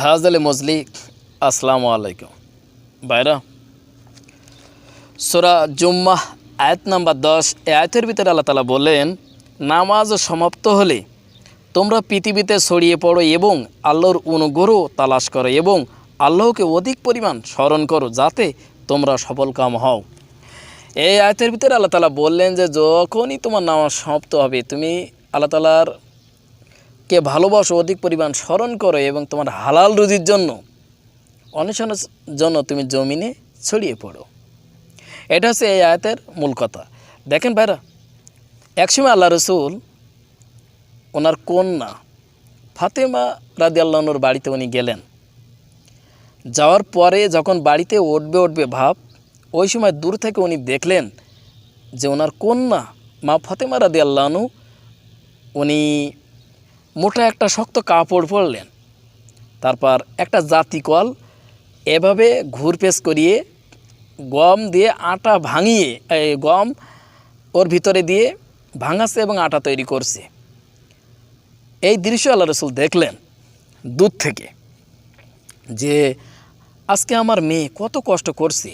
হাজলে মজলি আসসালামু আলাইকুম ভাইরা। সূরা জুম্মাহ আয়াত নাম্বার 10 এই আয়াতের ভিতরে আল্লাহ তাআলা বলেন, নামাজ সমাপ্ত হলে তোমরা পৃথিবীতে ছড়িয়ে পড়ো এবং আল্লাহর অনুগ্রহ তালাশ করো এবং আল্লাহকে অধিক পরিমাণ স্মরণ করো যাতে তোমরা সফলকাম হও। এই আয়াতের ভিতরে আল্লাহ তাআলা বললেন যে যখনই তোমার নামাজ সমাপ্ত হবে তুমি আল্লাহ তাআলার কে ভালোবাসো, অধিক পরিমাণ স্মরণ করো এবং তোমার হালাল রুজির জন্য অন্বেষণের জন্য তুমি জমিনে ছড়িয়ে পড়ো। এটা হচ্ছে এই আয়াতের মূল কথা। দেখেন ভাইরা, একসময় আল্লাহ রসুল ওনার কন্যা ফাতেমা রাদিয়াল্লাহু আনহার বাড়িতে উনি গেলেন। যাওয়ার পরে যখন বাড়িতে উঠবে ভাব, ওই সময় দূর থেকে উনি দেখলেন যে ওনার কন্যা মা ফাতেমা রাদিয়াল্লাহু আনহা উনি মোটা একটা শক্ত কাপড় পরলেন, তারপর একটা জাতি কল এভাবে ঘুরপেশ করিয়ে গম দিয়ে আটা ভাঙিয়ে গম ওর ভিতরে দিয়ে ভাঙাচ্ছে এবং আটা তৈরি করছে। এই দৃশ্য আল্লাহ রসুল দেখলেন দূর থেকে যে আজকে আমার মেয়ে কত কষ্ট করছে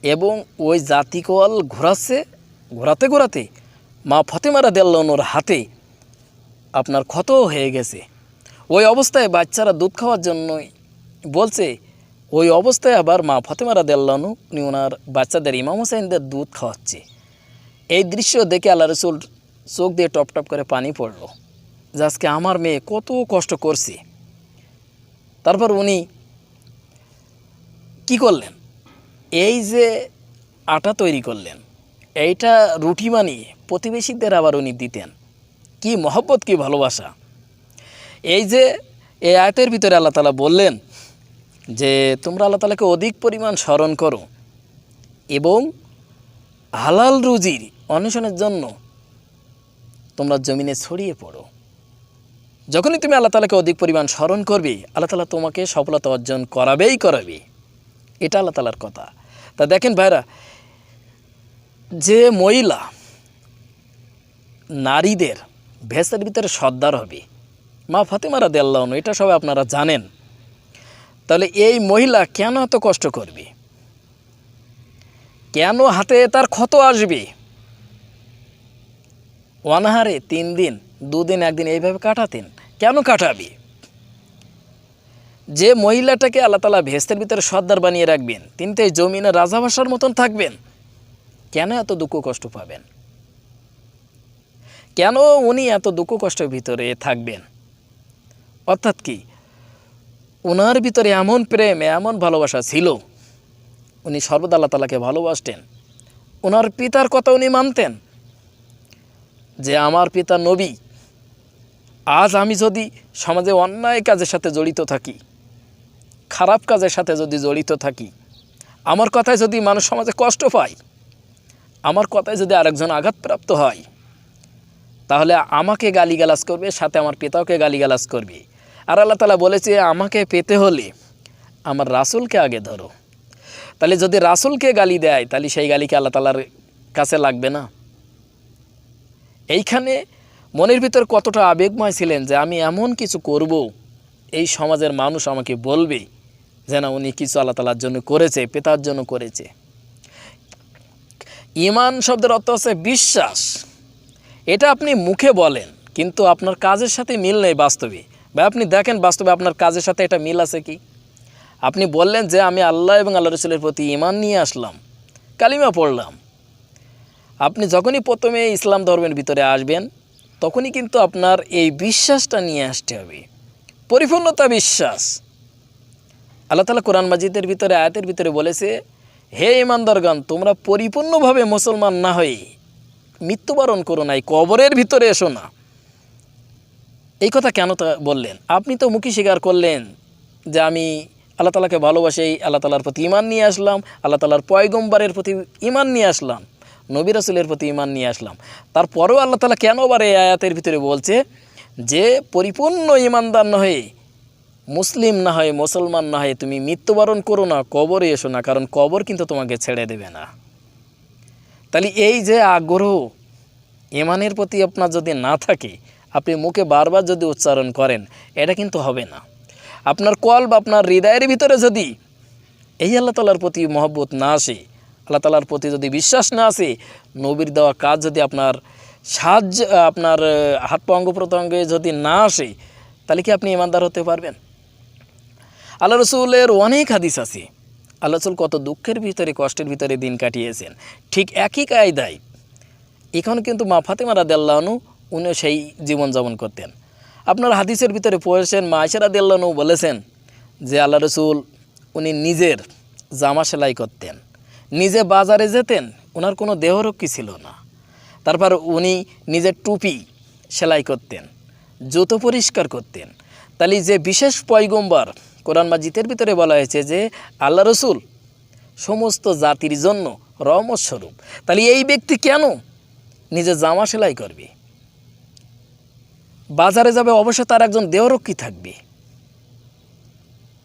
এবং ওই জাতি কল ঘোরাতে মা ফাতেমা রাদিয়াল্লাহু আনহার হাতে আপনার ক্ষত হয়ে গেছে। ওই অবস্থায় বাচ্চারা দুধ খাওয়ার জন্যই বলছে, ওই অবস্থায় আবার মা ফাতেমা রাদিয়াল্লাহু আনহা উনি ওনার বাচ্চাদের ইমাম হোসেনদের দুধ খাওয়াচ্ছে। এই দৃশ্য দেখে আল্লাহ রসুল চোখ দিয়ে টপ টপ করে পানি পড়ল যে আজকে আমার মেয়ে কত কষ্ট করছে। তারপর উনি কি করলেন, এই যে আটা তৈরি করলেন, এইটা রুটি বানিয়ে প্রতিবেশীদের আবার উনি দিতেন। কি মহব্বত, কি ভালোবাসা। এই যে এই আয়াতের ভিতরে আল্লাহ তাআলা বললেন যে তোমরা আল্লাহ তাআলাকে অধিক পরিমাণ স্মরণ করো এবং হালাল রুজির অন্বেষণের জন্য তোমরা জমিনে ছড়িয়ে পড়ো। যখনই তুমি আল্লাহ তাআলাকে অধিক পরিমাণ স্মরণ করবে, আল্লাহ তাআলা তোমাকে সফলতা অর্জন করাবে। এটা আল্লাহ তাআলার কথা। তা দেখেন ভাইরা, যে মহিলা নারীদের ভেসের ভিতরে সর্দার হবে মা ফাতেমা রাদিয়াল্লাহু আনহা, এটা সবাই আপনারা জানেন। তাহলে এই মহিলা কেন এত কষ্ট করবে, কেন হাতে তার ক্ষত আসবে, অনাহারে 3 দিন 2 দিন 1 দিন এইভাবে কাটাতেন, কেন কাটাবে? যে মহিলাটাকে আল্লাহ তাআলা ভেস্তের ভিতরে সর্দার বানিয়ে রাখবেন, তিনি তো এই জমিনে রাজাবাসার মতন থাকবেন, কেন এত দুঃখ কষ্ট পাবেন? কেন উনি এত দুঃখ কষ্টের ভিতরে থাকবেন? অর্থাৎ কি, ওনার ভিতরে এমন প্রেম, এমন ভালোবাসা ছিল, উনি সর্বদা আল্লাহ তাআলাকে ভালোবাসতেন। ওনার পিতার কথা উনি মানতেন যে আমার পিতা নবী, আজ আমি যদি সমাজে অন্যায় কাজের সাথে জড়িত থাকি, খারাপ কাজের সাথে যদি জড়িত থাকি, আমার কথায় যদি মানুষ সমাজে কষ্ট পায়, আমার কথায় যদি আরেকজন আঘাতপ্রাপ্ত হয়, তাহলে আমাকে গালিগালাজ করবে, সাথে আমার পিতাকে গালিগালাজ করবে। আর আল্লাহ তাআলা বলেছে আমাকে পেতে হলে আমার রাসূলকে আগে ধরো। তাহলে যদি রাসূলকে গালি দেয়, তাহলে সেই গালিকে আল্লাহ তাআলার কাছে লাগবে না? এইখানে মনের ভিতর কতটা আবেগময় ছিলেন যে আমি এমন কিছু করব, এই সমাজের মানুষ আমাকে বলবে যে না, উনি কিছু আল্লাহ তাআলার জন্য করেছে, পিতার জন্য করেছে। ঈমান শব্দের অর্থ হচ্ছে বিশ্বাস। এটা আপনি মুখে বলেন কিন্তু আপনার কাজের সাথে মিল নেই বাস্তবে। ভাই আপনি দেখেন বাস্তবে আপনার কাজের সাথে এটা মিল আছে কি? আপনি বললেন যে আমি আল্লাহ এবং আল্লাহ রসুলের প্রতি ঈমান নিয়ে আসলাম, কালিমা পড়লাম। আপনি যখনই প্রথমে ইসলাম ধর্মের ভিতরে আসবেন, তখনই কিন্তু আপনার এই বিশ্বাসটা নিয়ে আসতে হবে, পরিপূর্ণতা বিশ্বাস। আল্লাহ তাআলা কোরআন মাজিদের ভিতরে আয়াতের ভিতরে বলেছে, হে ঈমানদারগণ, তোমরা পরিপূর্ণভাবে মুসলমান না হয়ে মৃত্যুবরণ করো নাই, কবরের ভিতরে এসো না। এই কথা কেন বললেন? আপনি তো মুখে স্বীকার করলেন যে আমি আল্লাহ তাআলাকে ভালোবাসি, আল্লাহ তাআলার প্রতি ঈমান নিয়ে আসলাম, আল্লাহ তাআলার পয়গম্বরের প্রতি ঈমান নিয়ে আসলাম, নবী রাসূলের প্রতি ঈমান নিয়ে আসলাম। তারপরেও আল্লাহ তাআলা কেন আবার এই আয়াতের ভিতরে বলছে যে পরিপূর্ণ ঈমানদার না হয়ে, মুসলিম না হয়ে, মুসলমান না হয়ে তুমি মৃত্যুবরণ করো না, কবরে এসো না, কারণ কবর কিন্তু তোমাকে ছেড়ে দেবে না। তাহলে এই যে আগ্রহ ঈমানের প্রতি আপনার যদি না থাকে, আপনি মুখে বারবার যদি উচ্চারণ করেন, এটা কিন্তু হবে না। আপনার কল্ব, আপনার হৃদয়ের ভিতরে যদি এই আল্লাহ তাআলার প্রতি মহব্বত না আসে, আল্লাহ তাআলার প্রতি যদি বিশ্বাস না আসে, নবীর দেওয়া কাজ যদি আপনার সাহায্য, আপনার হাত পা অঙ্গ প্রত্যঙ্গে যদি না আসে, তাহলে কি আপনি ইমানদার হতে পারবেন? আল্লাহ রসুলের অনেক হাদিস আছে। আল্লাহ রসুল কত দুঃখের ভিতরে, কষ্টের ভিতরে দিন কাটিয়েছেন। ঠিক একই কায়দায় এখন কিন্তু মা ফাতেমা রাদিয়াল্লাহু আনহা উনিও সেই জীবনযাপন করতেন। আপনার হাদিসের ভিতরে পড়েছেন, মা আয়েশা রাদিয়াল্লাহু আনহা বলেছেন যে আল্লাহ রসুল উনি নিজের জামা সেলাই করতেন, নিজে বাজারে যেতেন, ওনার কোনো দেহরক্ষী ছিল না। তারপর উনি নিজের টুপি সেলাই করতেন, জুতো পরিষ্কার করতেন। তাহলে যে বিশেষ পয়গম্বর, কোরআন মাজিদের ভিতরে বলা হয়েছে যে আল্লাহ রসুল সমস্ত জাতির জন্য রহমত স্বরূপ, তাহলে এই ব্যক্তি কেন নিজে জামা সেলাই করবে? বাজারে যাবে, অবশ্যই তার একজন দেহরক্ষী থাকবে,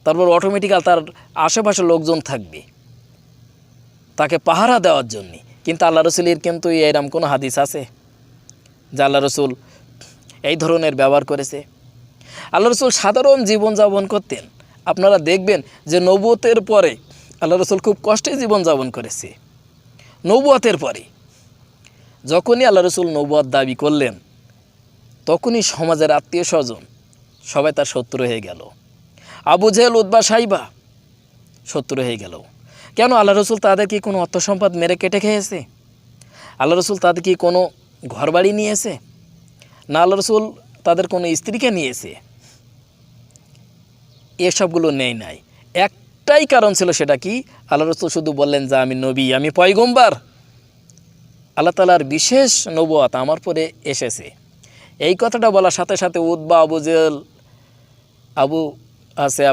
তারপর অটোমেটিক্যাল তার আশেপাশে লোকজন থাকবে তাকে পাহারা দেওয়ার জন্যে। কিন্তু আল্লাহ রসুলের কিন্তু এরকম কোনো হাদিস আছে যে আল্লাহ রসুল এই ধরনের ব্যবহার করেছে? আল্লাহ রসুল সাধারণ জীবনযাপন করতেন। আপনারা দেখবেন যে নবুয়তের পরে আল্লাহ রসুল খুব কষ্টে জীবনযাপন করেছে। নবুয়তের পরে যখনই আল্লাহ রসুল নবুয়ত দাবি করলেন, তখনই সমাজের আত্মীয় স্বজন সবাই তার শত্রু হয়ে গেল। আবু জেহেল, উতবা, সাইবা শত্রু হয়ে গেল। কেন? আল্লাহ রসুল তাদের কি কোনো অর্থ সম্পদ মেরে কেটে খেয়েছে? আল্লাহ রসুল তাদের কি কোনো ঘরবাড়ি নিয়েছে? না, আল্লাহ রসুল তাদের কোনো স্ত্রীকে নিয়েছে? এসবগুলো নেই নাই। একটাই কারণ ছিল, সেটা কি? আল্লাহ রসুল শুধু বললেন যে আমি নবী, আমি পয়গম্বর, আল্লাহ তাআলার বিশেষ নবুয়ত আমার পরে এসেছে। এই কথাটা বলার সাথে সাথে উতবা, আবু জেহেল,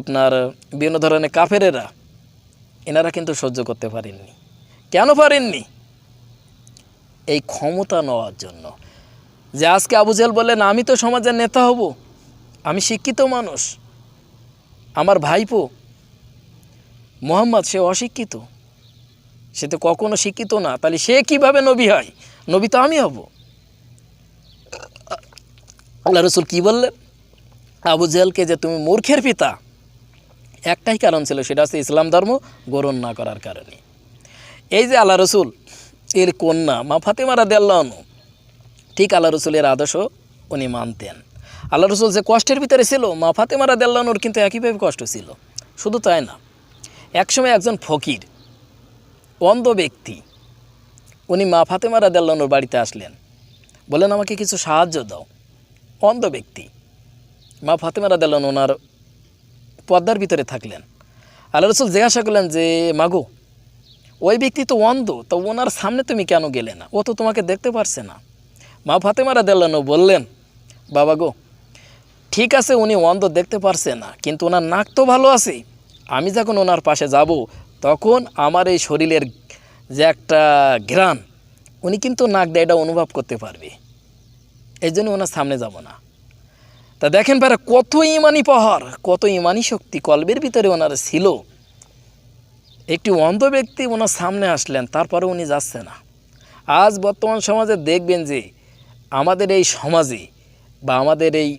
আপনার বিভিন্ন ধরনের কাফেরেরা, এনারা কিন্তু সহ্য করতে পারেননি। কেন পারেননি? এই ক্ষমতা নেওয়ার জন্য। যে আজকে আবু জেহেল বললেন আমি তো সমাজের নেতা হব, আমি শিক্ষিত মানুষ, আমার ভাইপো মুহাম্মদ সে অশিক্ষিত, সে তো কখনো শিক্ষিত না, তাহলে সে কিভাবে নবী হয়? নবী তো আমি হব। আল্লাহ রসুল কি বললেন আবু জেহেলকে? যে তুমি মূর্খের পিতা। একটাই কারণ ছিল, সেটা হচ্ছে ইসলাম ধর্ম গ্রহণ না করার কারণে। এই যে আল্লাহ রসুল এর কন্যা মা ফাতেমা রাদিয়াল্লাহু আনহা, ঠিক আল্লাহ রসুলের আদর্শ উনি মানতেন। আল্লাহ রসুল যে কষ্টের ভিতরে ছিল, মা ফাতেমা রাদিয়াল্লাহু আনহার কিন্তু একইভাবে কষ্ট ছিল। শুধু তাই না, একসময় একজন ফকির, অন্ধ ব্যক্তি, উনি মা ফাতেমা রাদিয়াল্লাহু আনহার বাড়িতে আসলেন, বললেন আমাকে কিছু সাহায্য দাও। অন্ধ ব্যক্তি, মা ফাতেমা রাদিয়াল্লাহু আনহা ওনার পর্দার ভিতরে থাকলেন। আল্লাহ রসুল জিজ্ঞাসা করলেন যে মাগো, ওই ব্যক্তি তো অন্ধ, তো ওনার সামনে তুমি কেন গেলে না? ও তো তোমাকে দেখতে পারছে না। মা ফাতেমা রাদিয়াল্লাহু আনহা বললেন, বাবা গো, ঠিক আছে উনি অন্ধ, দেখতে পারছে না, কিন্তু ওনার নাক তো ভালো আছে। আমি যখন ওনার পাশে যাব, তখন আমার এই শরীরের যে একটা ঘ্রাণ, উনি কিন্তু নাক দিয়ে এটা অনুভব করতে পারবে। এই জন্য ওনার সামনে যাব না। তা দেখেন পারে কত ইমানি পাহাড়, কত ইমানি শক্তি কলবের ভিতরে ওনার ছিল। একটি অন্ধ ব্যক্তি ওনার সামনে আসলেন, তারপরে উনি যাচ্ছে না। আজ বর্তমান সমাজে দেখবেন যে আমাদের এই সমাজে বা আমাদের এই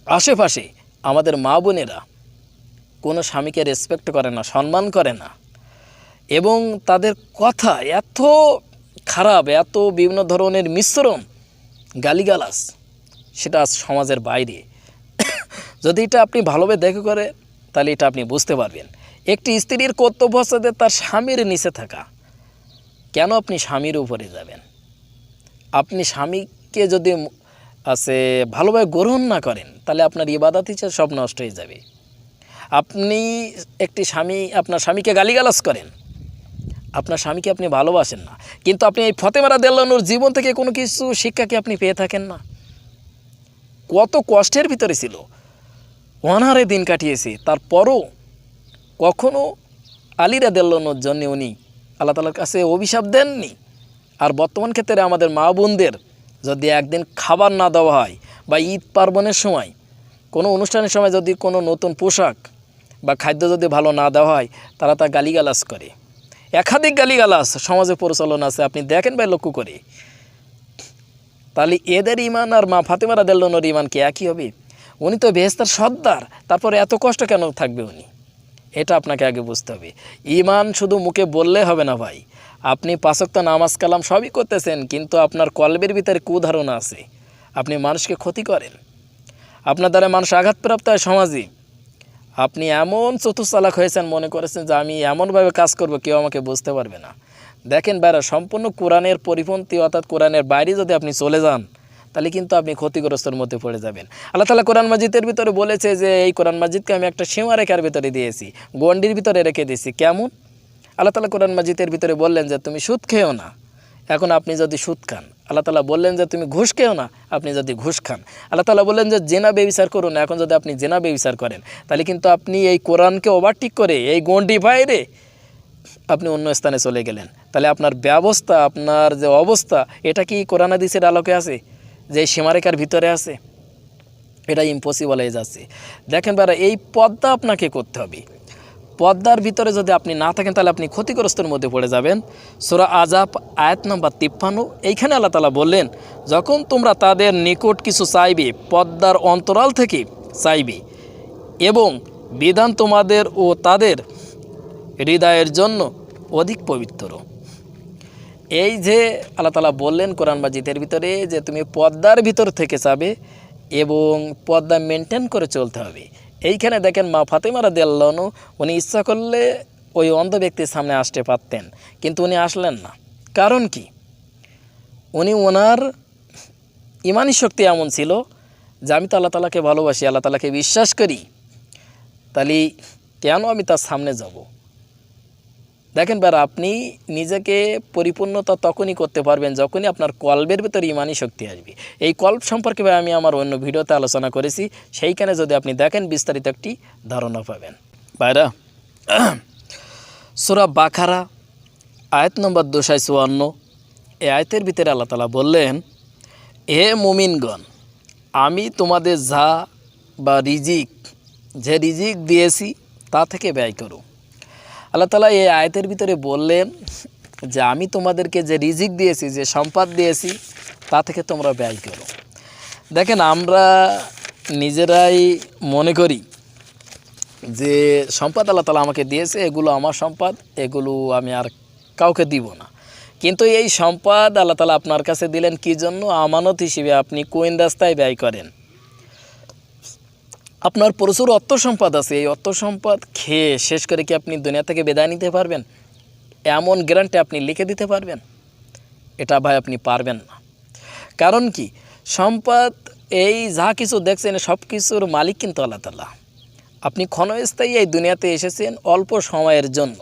আশেপাশে আমাদের মা বোনেরা কোনো স্বামীকে রেসপেক্ট করে না, সম্মান করে না, এবং তাদের কথা এত খারাপ, এত বিভিন্ন ধরনের মিশ্রণ, গালিগালাজ, সেটা সমাজের বাইরে। যদি এটা আপনি ভালোভাবে দেখে করে, তাহলে এটা আপনি বুঝতে পারবেন। একটি স্ত্রীর কর্তব্য হচ্ছে যে তার স্বামীর নিচে থাকা। কেন আপনি স্বামীর উপরে যাবেন? আপনি স্বামীকে যদি ভালোভাবে গ্রহণ না করেন, তাহলে আপনার ইবাদত ইচ্ছা সব নষ্ট হয়ে যাবে। আপনি আপনার স্বামীকে গালিগালাজ করেন, আপনার স্বামীকে আপনি ভালোবাসেন না, কিন্তু আপনি এই ফাতেমা রাদিয়াল্লাহু আনহার জীবন থেকে কোনো কিছু শিক্ষা কি আপনি পেয়ে থাকেন না? কত কষ্টের ভিতরে ছিল, অনাহারে দিন কাটিয়েছে, তারপরও কখনো আলী রাদিয়াল্লাহু আনহুর জন্য উনি আল্লাহ তাআলার কাছে অভিশাপ দেননি। আর বর্তমান ক্ষেত্রে আমাদের মা বোনদের যদি একদিন খাবার না দেওয়া হয়, বা ঈদ পার্বণের সময় কোনো অনুষ্ঠানের সময় যদি কোনো নতুন পোশাক বা খাদ্য যদি ভালো না দেওয়া হয়, তারা তা গালিগালাজ করে। একাধিক গালিগালাজ সমাজে প্রচলন আছে, আপনি দেখেন ভাই, লক্ষ্য করে। তাহলে এদের ইমান আর মা ফাতেমা রাদিয়াল্লাহু আনহার ইমান কি একই হবে? উনি তো বেহেশতের সর্দার, তারপরে এত কষ্ট কেন থাকবে উনি? এটা আপনাকে আগে বুঝতে হবে। ঈমান শুধু মুখে বললে হবে না ভাই। আপনি 5 ওয়াক্ত নামাজ কালাম সবই করতেছেন, কিন্তু আপনার কলবের ভিতরে কুধারণা আছে। আপনি মানুষকে ক্ষতি করেন, আপনার দ্বারা মানুষ আঘাতপ্রাপ্ত হয় সমাজে। আপনি এমন চতুর্চালাক হয়েছেন, মনে করেছেন যে আমি এমনভাবে কাজ করব কেউ আমাকে বুঝতে পারবে না। দেখেন ভাইরা, সম্পূর্ণ কোরআনের পরিপন্থী অর্থাৎ কোরআনের বাইরে যদি আপনি চলে যান, তাহলে কিন্তু আপনি ক্ষতিগ্রস্তর মধ্যে পড়ে যাবেন। আল্লাহ তাআলা কোরআন মাজিদের ভিতরে বলেছে যে এই কোরআন মাজিদকে আমি একটা সীমারেখার ভিতরে দিয়েছি, গণ্ডির ভিতরে রেখে দিয়েছি। কেমন? আল্লাহ তাআলা কোরআন মাজিদের ভিতরে বললেন যে তুমি সুদ খেও না, এখন আপনি যদি সুদ খান। আল্লাহ তাআলা বললেন যে তুমি ঘুষ খেও না, আপনি যদি ঘুষ খান। আল্লাহ তাআলা বললেন যে জেনা বেবিচার করুন, এখন যদি আপনি জেনা বেবিচার করেন, তাহলে কিন্তু আপনি এই কোরআনকে ওভারটেক করে এই গণ্ডি বাইরে আপনি অন্য স্থানে চলে গেলেন। তাহলে আপনার ব্যবস্থা, আপনার যে অবস্থা, এটা কি কোরআন হাদিসের আলোকে আছে? যে সীমারেখার ভিতরে আছে? এটা ইম্পসিবল হয়ে যাচ্ছে। দেখেন ভাইরা, এই পর্দা আপনাকে করতে হবে। পর্দার ভিতরে যদি আপনি না থাকেন, তাহলে আপনি ক্ষতিগ্রস্তের মধ্যে পড়ে যাবেন। সূরা আযাব আয়াত নম্বর 53, এইখানে আল্লাহ তাআলা বললেন, যখন তোমরা তাদের নিকট কিছু চাইবে, পর্দার অন্তরাল থেকে চাইবে, এবং বিধান তোমাদের ও তাদের হৃদয়ের জন্য অধিক পবিত্র। এই যে আল্লাহ তাআলা বললেন কোরআন মাজিদের ভিতরে যে তুমি পর্দার ভিতর থেকে চাবে এবং পর্দা মেনটেন করে চলতে হবে। এইখানে দেখেন মা ফাতেমা রাদিয়াল্লাহু আনহা, উনি ইচ্ছা করলে ওই অন্ধ ব্যক্তির সামনে আসতে পারতেন, কিন্তু উনি আসলেন না। কারণ কি? উনি ওনার ইমানি শক্তি এমন ছিল যে আমি তো আল্লাহ তাআলাকে ভালোবাসি, আল্লাহ তাআলাকে বিশ্বাস করি, তাহলে কেন আমি তার সামনে যাব? দেখেন ভাইরা, আপনি নিজেকে পরিপূর্ণতা তখনই করতে পারবেন যখনই আপনার কলবের ভিতরে ইমানি শক্তি আসবে। এই কল্প সম্পর্কে ভাই আমি আমার অন্য ভিডিওতে আলোচনা করেছি, সেইখানে যদি আপনি দেখেন বিস্তারিত একটি ধারণা পাবেন। ভাইরা, সূরা বাকারা আয়াত নম্বর 254, এই আয়াতের ভিতরে আল্লাহ তাআলা বললেন, হে মুমিনগণ, আমি তোমাদের যা বা যে রিজিক দিয়েছি তা থেকে ব্যয় করো। আল্লাহ তাআলা এই আয়াতের ভিতরে বললেন যে আমি তোমাদেরকে যে রিজিক দিয়েছি, যে সম্পদ দিয়েছি, তা থেকে তোমরা ব্যয় করো। দেখেন, আমরা নিজেরাই মনে করি যে সম্পদ আল্লাহ তাআলা আমাকে দিয়েছে, এগুলো আমার সম্পদ, এগুলো আমি আর কাউকে দিব না। কিন্তু এই সম্পদ আল্লাহ তাআলা আপনার কাছে দিলেন কী জন্য? আমানত হিসেবে আপনি কোন রাস্তায় ব্যয় করেন। আপনার প্রচুর অর্থ সম্পদ আছে, এই অর্থ সম্পদ খেয়ে শেষ করে কি আপনি দুনিয়া থেকে বিদায় নিতে পারবেন? এমন গ্যারান্টি আপনি লিখে দিতে পারবেন? এটা ভাই আপনি পারবেন না। কারণ কি? সম্পদ, এই যা কিছু দেখছেন, সব কিছুর মালিক কিন্তু আল্লাহ তাআলা। আপনি ক্ষণস্থায়ী এই দুনিয়াতে এসেছেন অল্প সময়ের জন্য,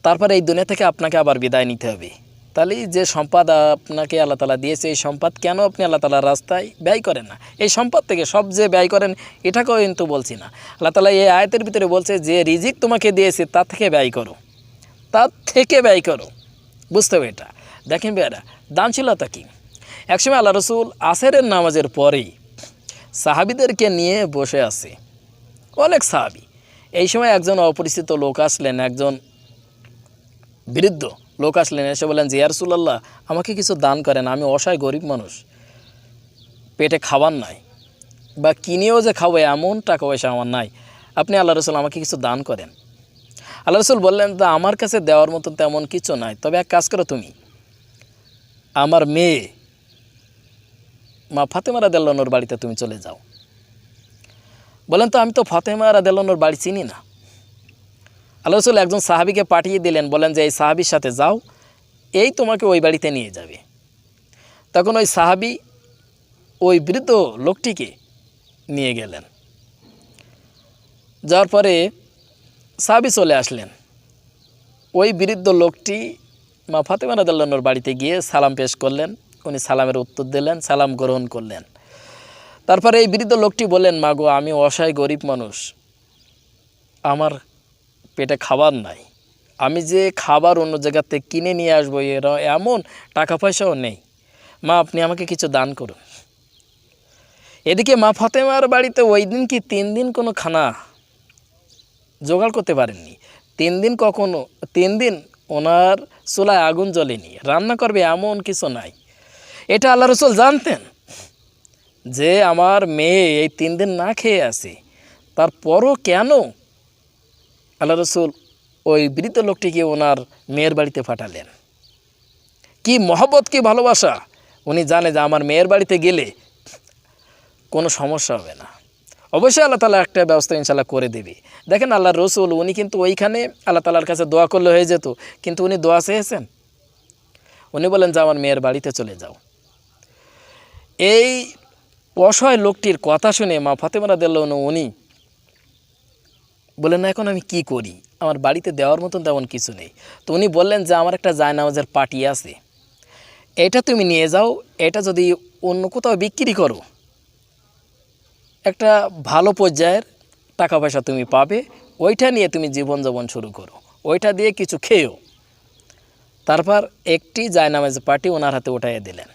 তারপরে এই দুনিয়া থেকে আপনাকে আবার বিদায় নিতে হবে। তাহলে যে সম্পদ আপনাকে আল্লাহ তাআলা দিয়েছে, এই সম্পদ কেন আপনি আল্লাহ তাআলার রাস্তায় ব্যয় করেন না? এই সম্পদ থেকে সব যে ব্যয় করেন, এটাকেও কিন্তু বলছি না। আল্লাহ তাআলা এই আয়াতের ভিতরে বলছে যে রিজিক তোমাকে দিয়েছে তার থেকে ব্যয় করো, তার থেকে ব্যয় করো। বুঝতে হবে এটা। দেখেন ভাইরা, দানশীলতা কী? একসময় আল্লাহ রসুল আসরের নামাজের পরেই সাহাবিদেরকে নিয়ে বসে আছে, অনেক সাহাবি। এই সময় একজন অপরিচিত লোক আসলেন, একজন বৃদ্ধ লোক আসলেন, এসে বলেন যে ইয়া রাসূলুল্লাহ, আমাকে কিছু দান করেন, আমি অসহায় গরিব মানুষ, পেটে খাবার নাই, বা কিনেও যে খাবো এমন টাকা পয়সা আমার নাই, আপনি আল্লাহ রসুল আমাকে কিছু দান করেন। আল্লাহ রসুল বললেন, তা আমার কাছে দেওয়ার মতো তেমন কিছু নাই, তবে এক কাজ করো, তুমি আমার মেয়ে মা ফাতেমা রাদিয়াল্লাহু আনহার বাড়িতে তুমি চলে যাও। বলেন, তো আমি তো ফাতেমা রাদিয়াল্লাহু আনহার বাড়ি চিনি না। আল্লাহ রসুল একজন সাহাবিকে পাঠিয়ে দিলেন, বলেন যে এই সাহাবির সাথে যাও, এই তোমাকে ওই বাড়িতে নিয়ে যাবে। তখন ওই সাহাবি ওই বৃদ্ধ লোকটিকে নিয়ে গেলেন। যাওয়ার পরে সাহাবি চলে আসলেন। ওই বৃদ্ধ লোকটি মা ফাতেমা রাদিয়াল্লাহু আনহার বাড়িতে গিয়ে সালাম পেশ করলেন, উনি সালামের উত্তর দিলেন, সালাম গ্রহণ করলেন। তারপরে এই বৃদ্ধ লোকটি বললেন, মা গো, আমি অসহায় গরিব মানুষ, আমার পেটে খাবার নাই, আমি যে খাবার অন্য জায়গা থেকে কিনে নিয়ে আসবো এরা এমন টাকা পয়সাও নেই, মা আপনি আমাকে কিছু দান করুন। এদিকে মা ফাতেমার বাড়িতে ওই দিন কি 3 দিন কোনো খানা জোগাড় করতে পারেননি। 3 দিন ওনার চুলায় আগুন জ্বলেনি, রান্না করবে এমন কিছু নাই। এটা আল্লাহ রসুল জানতেন, যে আমার মেয়ে এই 3 দিন না খেয়ে আছে, তারপরও কেন আল্লাহ রসুল ওই বৃদ্ধ লোকটিকে ওনার মেয়ের বাড়িতে পাঠালেন? কি মহব্বত, কি ভালোবাসা! উনি জানে যে আমার মেয়ের বাড়িতে গেলে কোনো সমস্যা হবে না, অবশ্যই আল্লাহ তাআলা একটা ব্যবস্থা ইনশাআল্লাহ করে দেবে। দেখেন আল্লাহর রসুল উনি কিন্তু ওইখানে আল্লাহ তাআলার কাছে দোয়া করলে হয়ে যেত, কিন্তু উনি দোয়া চেয়েছেন। উনি বলেন যে আমার মেয়ের বাড়িতে চলে যাও। এই অসহায় লোকটির কথা শুনে মা ফাতেমা রাদিয়াল্লাহু আনহা উনি বললেন, এখন আমি কি করি, আমার বাড়িতে দেওয়ার মতন তেমন কিছু নেই। তো উনি বললেন যে আমার একটা জায়নামাজের পাটি আছে, এটা তুমি নিয়ে যাও, এটা যদি অন্য কোথাও বিক্রি করো একটা ভালো পর্যায়ের টাকা পয়সা তুমি পাবে, ওইটা নিয়ে তুমি জীবনযাপন শুরু করো, ওইটা দিয়ে কিছু খেয়েও। তারপর একটি জায়নামাজের পাটি ওনার হাতে উঠাইয়ে দিলেন।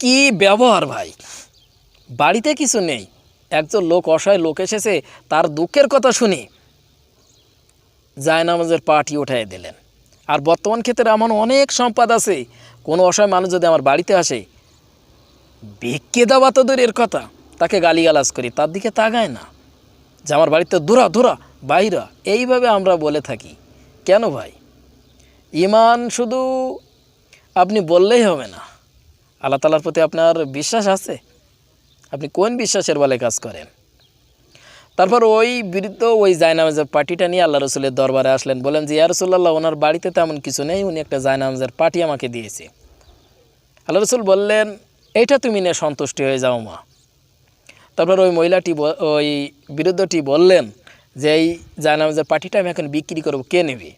কি ব্যবহার ভাই! বাড়িতে কিছু নেই, একজন লোক, অসহায় লোক এসেছে, তার দুঃখের কথা শুনে জায়নামাজের পাটি উঠাইয়ে দিলেন। আর বর্তমান ক্ষেত্রে এমন অনেক সম্পদ আছে, কোনো অসহায় মানুষ যদি আমার বাড়িতে আসে, ভিক্ষে দেওয়া তো দূরের কথা, তাকে গালিগালাজ করি, তার দিকে তাকায় না, যে আমার বাড়িতে দূরা দূরা বাইরা, এইভাবে আমরা বলে থাকি। কেন ভাই? ঈমান শুধু আপনি বললেই হবে না, আল্লাহ তাআলার প্রতি আপনার বিশ্বাস আছে? আপনি কোন বিশ্বাসের বলে কাজ করেন? তারপর ওই বৃদ্ধ ওই জায়নামাজের পাটিটা নিয়ে আল্লাহ রসুলের দরবারে আসলেন, বলেন যে ইয়া রাসূলুল্লাহ, ওনার বাড়িতে তেমন কিছু নেই, উনি একটা জায়নামাজের পাটি আমাকে দিয়েছে। আল্লাহ রসুল বললেন, এইটা তুমি নিয়ে সন্তুষ্টি হয়ে যাও মা। তারপর ওই মহিলাটি, ওই বৃদ্ধটি বললেন যে এই জায়নামাজের পাটিটা আমি এখন বিক্রি করব, কে নেবে?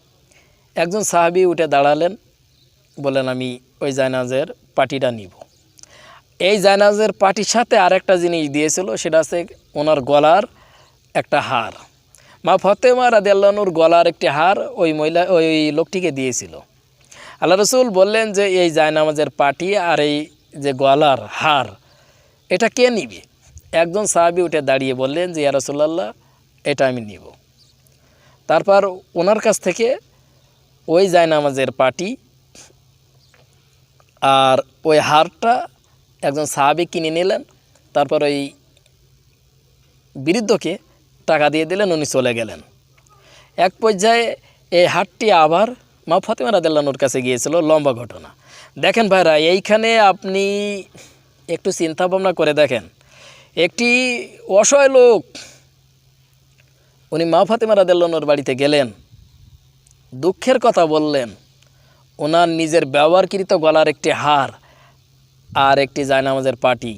একজন সাহাবী উঠে দাঁড়ালেন, বললেন আমি ওই জায়নামাজের পাটিটা নিব। এই জায়নামাজের পাটির সাথে আরেকটা জিনিস দিয়েছিল, সেটা হচ্ছে ওনার গলার একটা হার। মা ফাতেমা রাদিয়াল্লাহু আনহার গলার একটি হার ওই লোকটিকে দিয়েছিল। আল্লাহ রসুল বললেন যে এই জায়নামাজের পাটি আর এই যে গলার হার, এটা কে নিবে? একজন সাহাবী উঠে দাঁড়িয়ে বললেন যে ইয়া রাসূলুল্লাহ, এটা আমি নিব। তারপর ওনার কাছ থেকে ওই জায়নামাজের পাটি আর ওই হারটা একজন সাহাবী কিনে নিলেন। তারপর ওই বৃদ্ধকে টাকা দিয়ে দিলেন, উনি চলে গেলেন। এক পর্যায়ে এই হারটি আবার মা ফাতেমা রাদিয়াল্লাহু আনহার কাছে গিয়েছিল। লম্বা ঘটনা। দেখেন ভাইরা, এইখানে আপনি একটু চিন্তা ভাবনা করে দেখেন, একটি অসহায় লোক উনি মা ফাতেমা রাদিয়াল্লাহু আনহার বাড়িতে গেলেন, দুঃখের কথা বললেন, ওনার নিজের ব্যবহারকৃত গলার একটি হার আর একটি জায়নামাজের পাটি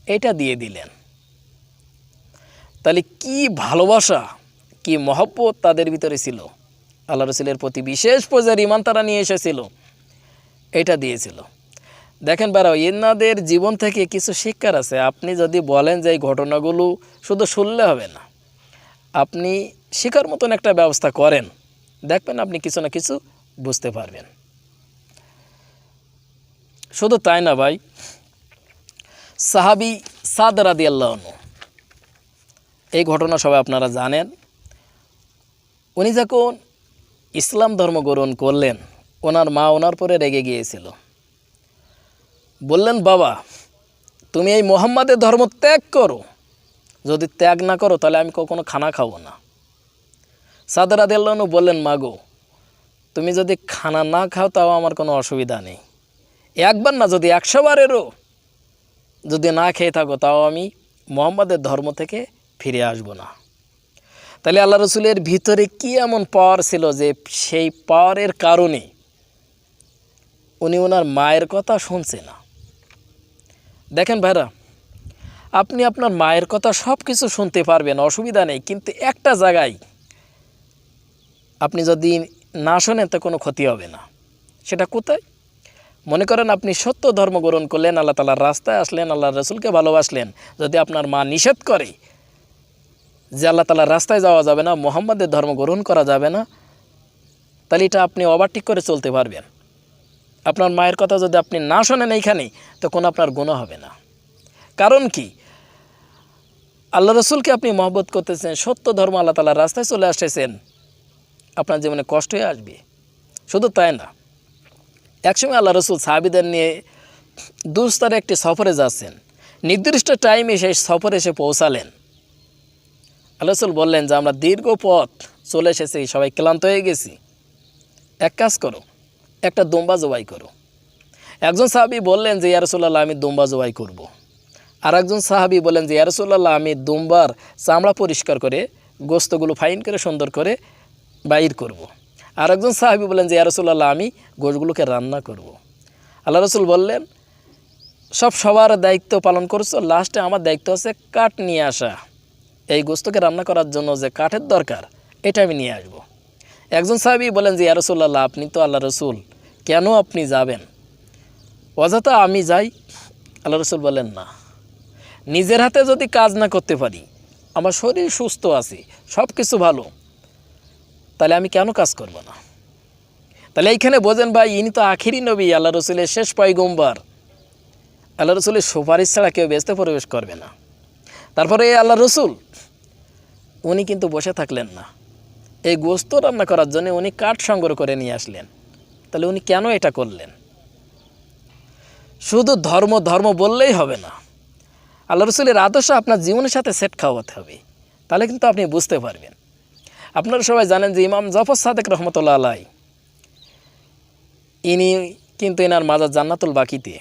এটা দিয়ে দিলেন। তাহলে কি ভালোবাসা, কি মহব্বত তাদের ভিতরে ছিল, আল্লাহ রসুলের প্রতি বিশেষ পর্যায়ের ঈমান তারা নিয়ে এসেছিল, এটা দিয়েছিল। দেখেন বারাও, এনাদের জীবন থেকে কিছু শিক্ষার আছে। আপনি যদি বলেন যে এই ঘটনাগুলো শুধু শুনলে হবে না, আপনি শেখার মতন একটা ব্যবস্থা করেন, দেখবেন আপনি কিছু না কিছু বুঝতে পারবেন। শুধু তাই না ভাই, সাহাবী সাদ রাদিয়াল্লাহু আনহু, এই ঘটনা সবাই আপনারা জানেন। উনি যখন ইসলাম ধর্ম গ্রহণ করলেন, ওনার মা ওনার পরে রেগে গিয়েছিল। বললেন, বাবা তুমি এই মুহাম্মাদের ধর্ম ত্যাগ করো, যদি ত্যাগ না করো তাহলে আমি কখনো খানা খাবো না। সাদ রাদিয়াল্লাহু আনহু বললেন, মাগো তুমি যদি খানা না খাও তাও আমার কোনো অসুবিধা নেই, একবার না যদি 100 বারেরও যদি না খেয়ে থাকো তাও আমি মুহাম্মাদের ধর্ম থেকে ফিরে আসব না। তাহলে আল্লাহ রসুলের ভিতরে কি এমন পাওয়ার ছিল যে সেই পাওয়ারের কারণে উনি ওনার মায়ের কথা শুনছে না। দেখেন ভাইরা, আপনি আপনার মায়ের কথা সব কিছু শুনতে পারবেন, অসুবিধা নেই, কিন্তু একটা জায়গায় আপনি যদি না শোনেন তো কোনো ক্ষতি হবে না। সেটা কোথায়? মনে করেন আপনি সত্য ধর্ম গ্রহণ করলেন, আল্লাহ তাআলার রাস্তায় আসলেন, আল্লাহ রসুলকে ভালোবাসলেন, যদি আপনার মা নিষেধ করে যে আল্লাহ তাআলার রাস্তায় যাওয়া যাবে না, মুহাম্মাদের ধর্ম গ্রহণ করা যাবে না, তাহলে এটা আপনি ওভারটেক করে চলতে পারবেন। আপনার মায়ের কথা যদি আপনি না শোনেন এইখানে, তো কোনো আপনার গুনাহ হবে না। কারণ কি, আল্লাহ রসুলকে আপনি মহব্বত করতেছেন, সত্য ধর্ম আল্লাহ তাআলার রাস্তায় চলে আসতেছেন, আপনার জীবনে কষ্ট হয়ে আসবে। শুধু তাই না, একসময় আল্লাহ রসুল সাহাবীদের নিয়ে দুস্তারে একটি সফরে যাচ্ছেন, নির্দিষ্ট টাইমে সেই সফরে এসে পৌঁছালেন। আল্লাহ রাসূল বললেন যে আমরা দীর্ঘ পথ চলে এসেছি, সবাই ক্লান্ত হয়ে গেছি, এক কাজ করো, একটা দুম্বা জবাই করো। একজন সাহাবী বললেন যে ইয়া রাসূলুল্লাহ আমি দুম্বা জবাই করব। আর একজন সাহাবী বললেন যে ইয়া রাসূলুল্লাহ আমি দুম্বার চামড়া পরিষ্কার করে গোশতগুলো ফাইন করে সুন্দর করে বাইর করব। আর একজন সাহাবী বললেন যে ইয়া রাসূলুল্লাহ আমি গোশগুলোকে রান্না করব। আল্লাহ রাসূল বললেন সবার দায়িত্ব পালন করছো, লাস্টে আমার দায়িত্ব আছে কাঠ নিয়ে আসা। এই গোশতকে রান্না করার জন্য যে কাঠের দরকার এটা আমি নিয়ে আসব। একজন সাহাবী বলেন যে ইয়া রাসূলুল্লাহ আপনি তো আল্লাহ রাসূল, কেন আপনি যাবেন, অযথা আমি যাই? আল্লাহ রাসূল বলেন না, নিজের হাতে যদি কাজ না করতে পারি, আমার শরীর সুস্থ আছে, সব কিছু ভালো, তাহলে আমি কেন কাজ করব না? তাহলে এইখানে বোঝেন ভাই, ইনি তো আখিরি নবী, আল্লাহ রসুলের শেষ পয়গম্বর। আল্লাহ রসুলের সুপারিশ ছাড়া কেউ বেহেশতে প্রবেশ করবে না। তারপরে আল্লাহ রসুল উনি কিন্তু বসে থাকলেন না, এই গোশত রান্না করার জন্য উনি কাঠ সংগ্রহ করে নিয়ে আসলেন। তাহলে উনি কেন এটা করলেন? শুধু ধর্ম ধর্ম বললেই হবে না, আল্লাহ রসুলের আদর্শ আপনার জীবনের সাথে সেট খাওয়াতে হবে, তাহলে কিন্তু আপনি বুঝতে পারবেন। আপনারা সবাই জানেন যে ইমাম জাফর সাদেক রহমতুল্লাহ আলাই, ইনি কিন্তু এনার মাজার জান্নাতুল বাকিতে।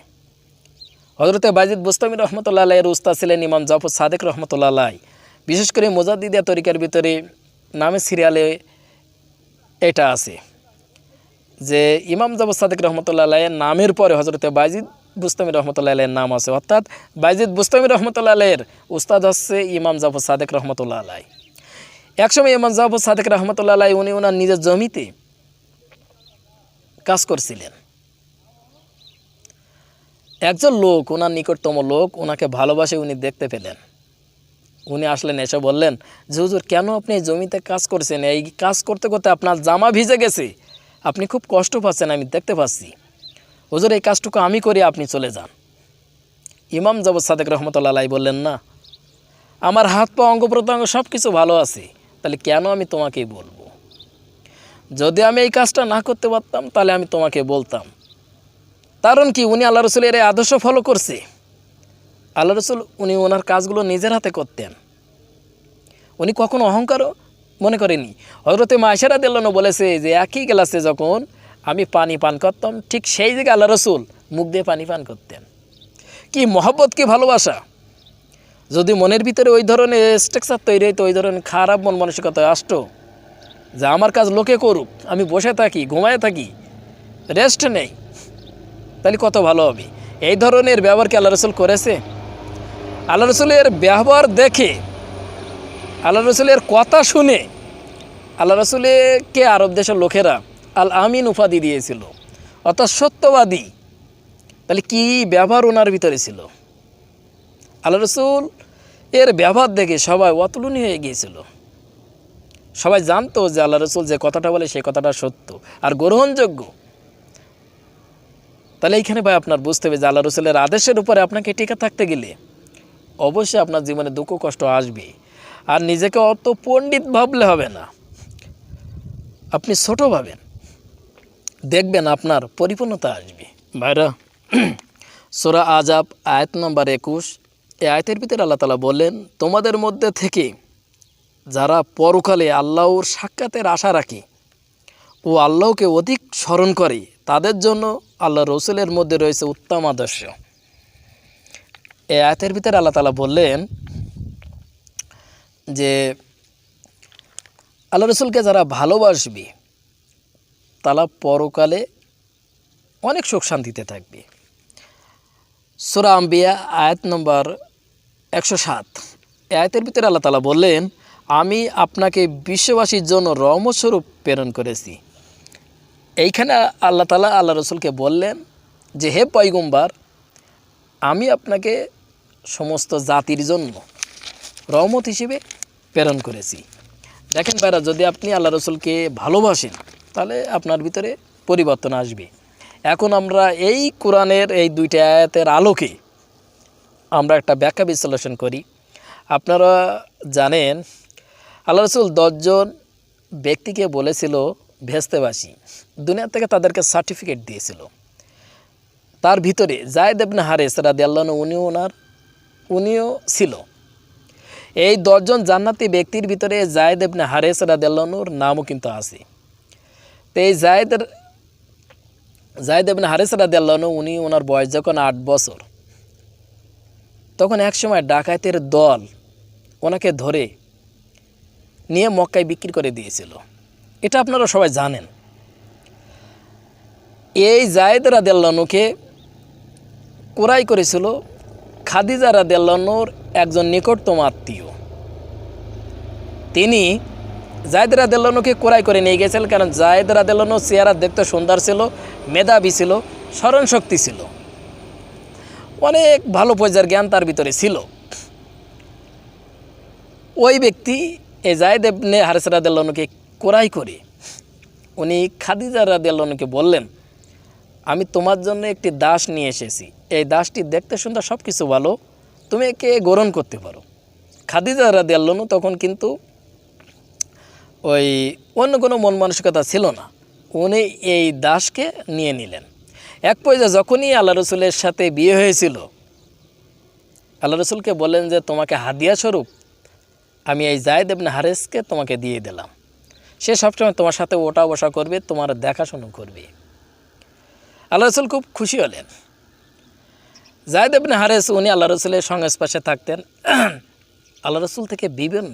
হযরতে বাইজিদ বুস্তামি রহমতুল্লাহ আলাইয়ের উস্তাদ ছিলেন ইমাম জাফর সাদেক রহমতুল্লাহ আলাই। বিশেষ করে মুজাদ্দিদিয়া তরিকার ভিতরে নামের সিরিয়ালে এটা আছে যে ইমাম জাফর সাদেক রহমতুল্লাহ আলাইয়ের নামের পরে হযরতে বাইজিদ বুস্তামি রহমতুল্লাহ আলাইয়ের নাম আছে, অর্থাৎ বাইজিদ বুস্তামি রহমতুল্লাহ আলাইয়ের উস্তাদ হচ্ছে ইমাম জাফর সাদেক রহমতুল্লাহ আলাই। একসময় ইমাম জাফর সাদেক রহমতুল্লাহ আলাই উনি ওনার নিজের জমিতে কাজ করছিলেন। একজন লোক, ওনার নিকটতম লোক, ওনাকে ভালোবাসে উনি দেখতে পেলেন। উনি আসলেন, এসে বললেন যে হুজুর কেন আপনি এই জমিতে কাজ করছেন, এই কাজ করতে করতে আপনার জামা ভিজে গেছে, আপনি খুব কষ্ট পাচ্ছেন, আমি দেখতে পাচ্ছি, হুজুর এই কাজটুকু আমি করি, আপনি চলে যান। ইমাম জাফর সাদেক রহমতুল্লাহ আলাই বললেন না, আমার হাত পা অঙ্গ প্রত্যঙ্গ সব কিছু ভালো আছে, তাহলে কেন আমি তোমাকেই বলবো? যদি আমি এই কাজটা না করতে পারতাম তাহলে আমি তোমাকে বলতাম। কারণ কি, উনি আল্লাহ রসুলের এই আদর্শ ফলো করছে। আল্লাহ রসুল উনি ওনার কাজগুলো নিজের হাতে করতেন, উনি কখনো অহংকারও মনে করেনি। হযরতে আয়েশা রাদিয়াল্লাহু আনহা বলেছে যে একই গ্লাসে যখন আমি পানি পান করতাম, ঠিক সেই জায়গায় আল্লাহ রসুল মুখ দিয়ে পানি পান করতেন। কি মহব্বত, কি ভালোবাসা! যদি মনের ভিতরে ওই ধরনের স্ট্রাকচার তৈরি হইতো, ওই ধরনের খারাপ মন মানসিকতা আসতো যে আমার কাজ লোকে করুক, আমি বসে থাকি, ঘুমায় থাকি, রেস্ট নেই, তাহলে কত ভালো হবে। এই ধরনের ব্যবহার কি আল্লাহ রসুল করেছে? আল্লাহ রসুলের ব্যবহার দেখে, আল্লাহ রসুলের কথা শুনে আল্লাহ রসুলকে আরব দেশের লোকেরা আল আমিন উপাধি দিয়েছিল, অর্থাৎ সত্যবাদী। তাহলে কি ব্যবহার ওনার ভিতরে ছিল! আল্লাহ রসুল এর ব্যবহার দেখে সবাই অতুলনীয় হয়ে গিয়েছিল। সবাই জানতো যে আল্লাহ রসুল যে কথাটা বলে সেই কথাটা সত্য আর গ্রহণযোগ্য। তাহলে এইখানে ভাই আপনার বুঝতে হবে যে আল্লাহ রসুলের আদেশের উপরে আপনাকে টিকে থাকতে গেলে অবশ্যই আপনার জীবনে দুঃখ কষ্ট আসবে। আর নিজেকে অত পণ্ডিত ভাবলে হবে না, আপনি ছোট ভাবেন, দেখবেন আপনার পরিপূর্ণতা আসবে। ভাইরা, সূরা আজাব আয়াত নম্বর 21, এই আয়াতের ভিতরে আল্লাহ তাআলা বললেন, তোমাদের মধ্যে থেকে যারা পরকালে আল্লাহর সাক্ষাতের আশা রাখে ও আল্লাহকে অধিক স্মরণ করে, তাদের জন্য আল্লাহ রসুলের মধ্যে রয়েছে উত্তম আদর্শ। এই আয়াতের ভিতরে আল্লাহ তাআলা বললেন যে আল্লাহ রসুলকে যারা ভালোবাসবে তারা পরকালে অনেক সুখ শান্তিতে থাকবে। সূরা আম্বিয়া আয়াত নম্বর 107, এই আয়াতের ভিতরে আল্লাহ তাআলা বললেন, আমি আপনাকে বিশ্ববাসীর জন্য রহমতস্বরূপ প্রেরণ করেছি। এইখানে আল্লাহ তাআলা আল্লাহ রসুলকে বললেন যে হে পয়গম্বর, আমি আপনাকে সমস্ত জাতির জন্য রহমত হিসেবে প্রেরণ করেছি। দেখেন ভাইরা, যদি আপনি আল্লাহ রসুলকে ভালোবাসেন তাহলে আপনার ভিতরে পরিবর্তন আসবে। এখন আমরা এই কোরআনের এই দুইটা আয়াতের আলোকে আমরা একটা ব্যাখ্যা বিশ্লেষণ করি। আপনারা জানেন আল্লাহ রসুল 10 জন ব্যক্তিকে বলেছিল ভেস্তেবাসী, দুনিয়া থেকে তাদেরকে সার্টিফিকেট দিয়েছিল। তার ভিতরে যায়েদ ইবনে হারেস রাদিয়াল্লাহু আনহু উনিও ছিল। এই 10 জন জান্নাতি ব্যক্তির ভিতরে যায়েদ ইবনে হারেস রাদিয়াল্লাহু আনহুর নামও কিন্তু আছে। তো এই যায়েদ ইবনে হারেস রাদিয়াল্লাহু আনহু ওনার বয়স যখন 8 বছর, তখন একসময় ডাকাতের দল ওনাকে ধরে নিয়ে মক্কায় বিক্রি করে দিয়েছিল। এটা আপনারা সবাই জানেন। এই যায়েদ রাদিয়াল্লাহু আনহুকে ক্রয় করেছিল খাদিজা রাদিয়াল্লাহু আনহুর একজন নিকটতম আত্মীয়। তিনি যায়েদ রাদিয়াল্লাহু আনহুকে ক্রয় করে নিয়ে গেছিলেন, কারণ যায়েদ রাদিয়াল্লাহু আনহুর চেহারা দেখতে সুন্দর ছিল, মেধাবী ছিল, স্মরণশক্তি ছিল, অনেক ভালো পর্যায়ের জ্ঞান তার ভিতরে ছিল। ওই ব্যক্তি এই যায়েদ ইবনে হারেস রাদিয়াল্লাহু আনহুকে ক্রয় করে উনি খাদিজা রাদিয়াল্লাহু আনহুকে বললেন, আমি তোমার জন্য একটি দাস নিয়ে এসেছি, এই দাসটি দেখতে সুন্দর, সব কিছু ভালো, তুমি একে গ্রহণ করতে পারো। খাদিজা রাদিয়াল্লাহু আনহু তখন কিন্তু ওই অন্য কোনো মন মানসিকতা ছিল না, উনি এই দাসকে নিয়ে নিলেন। এক পর্যায়ে যখনই আল্লাহ রসুলের সাথে বিয়ে হয়েছিল, আল্লাহ রসুলকে বললেন যে তোমাকে হাদিয়া স্বরূপ আমি এই যায়েদ ইবনে হারেসকে তোমাকে দিয়ে দিলাম, সে সবসময় তোমার সাথে ওঠা বসা করবে, তোমার দেখাশোনা করবে। আল্লাহ রসুল খুব খুশি হলেন। যায়েদ ইবনে হারেস উনি আল্লাহ রসুলের সংস্পর্শে থাকতেন, আল্লাহ রসুল থেকে বিভিন্ন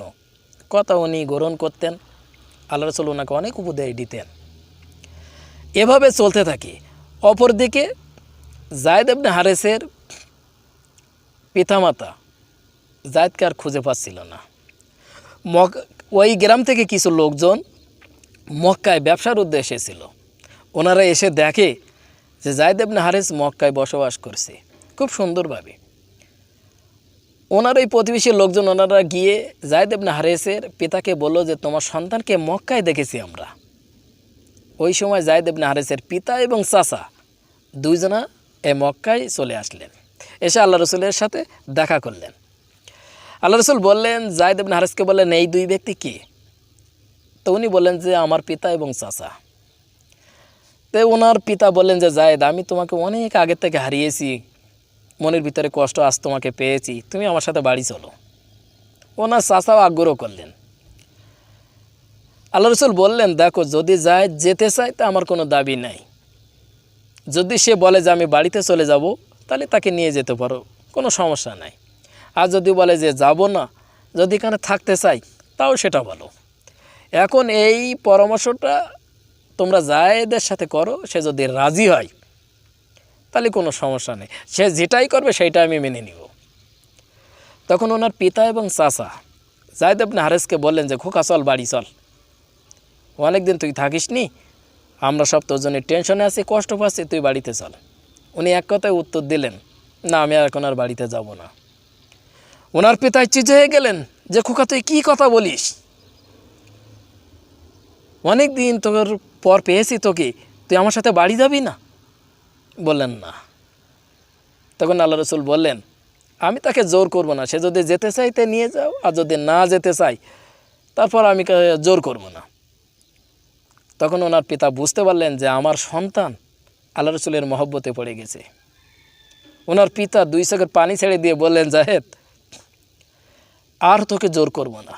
কথা উনি গ্রহণ করতেন, আল্লাহ রসুল ওনাকে অনেক উপদেশ দিতেন। এভাবে চলতে থাকে। অপরদিকে যায়েদ ইবনে হারেসের পিতামাতা যায়েদকে আর খুঁজে পাচ্ছিল না। ওই গ্রাম থেকে কিছু লোকজন মক্কায় ব্যবসার উদ্দেশ্যে এসেছিল। ওনারা এসে দেখে যে যায়েদ ইবনে হারেস মক্কায় বসবাস করছে খুব সুন্দরভাবে। ওনার ওই প্রতিবেশী লোকজন ওনারা গিয়ে যায়েদ ইবনে হারেসের পিতাকে বলল যে তোমার সন্তানকে মক্কায় দেখেছি আমরা। ওই সময় যায়েদ ইবনে হারেসের পিতা এবং চাচা দুইজনা এই মক্কায় চলে আসলেন, এসে আল্লাহ রসুলের সাথে দেখা করলেন। আল্লাহ রসুল বললেন, যায়েদ ইবনে হারেসকে বললেন, এই দুই ব্যক্তি কে? তো উনি বললেন যে আমার পিতা এবং চাচা। তো ওনার পিতা বললেন যে যায়েদ, আমি তোমাকে অনেক আগে থেকে হারিয়েছি, মনের ভিতরে কষ্ট, আজ তোমাকে পেয়েছি, তুমি আমার সাথে বাড়ি চলো। ওনার চাচাও আগ্রহ করলেন। আল্লাহ রসুল বললেন, দেখো যদি যায়েদ যেতে চায় তা আমার কোনো দাবি নাই, যদি সে বলে যে আমি বাড়িতে চলে যাব তাহলে তাকে নিয়ে যেতে পারো, কোনো সমস্যা নাই। আর যদি বলে যে যাব না, যদি এখানে থাকতে চাই তাও সেটা ভালো। এখন এই পরামর্শটা তোমরা যায়েদের সাথে করো, সে যদি রাজি হয় তাহলে কোনো সমস্যা নেই, সে যেটাই করবে সেইটা আমি মেনে নিব। তখন ওনার পিতা এবং চাচা যায়েদ ইবনে হারেসকে বললেন যে খোকা চল বাড়ি চল, অনেক দিন তুই থাকিস নি, আমরা সব তোর জন্য টেনশনে আছি, কষ্ট পাচ্ছি, তুই বাড়িতে চল। উনি এক কথায় উত্তর দিলেন, না আমি এখন আর বাড়িতে যাব না। ওনার পিতা চিজে হয়ে গেলেন যে খোকা তুই কী কথা বলিস, অনেক দিন তোর পর পেয়েছি তোকে, তুই আমার সাথে বাড়ি যাবি না? বললেন না। তখন আল্লাহ রসুল বললেন, আমি তাকে জোর করব না, সে যদি যেতে চাই তে নিয়ে যাও, আর যদি না যেতে চাই তারপর আমি জোর করব না। তখন ওনার পিতা বুঝতে পারলেন যে আমার সন্তান আল্লাহ রসুলের মহব্বতে পড়ে গেছে। ওনার পিতা 2 চোখের পানি ছেড়ে দিয়ে বললেন, যায়েদ আর তোকে জোর করব না,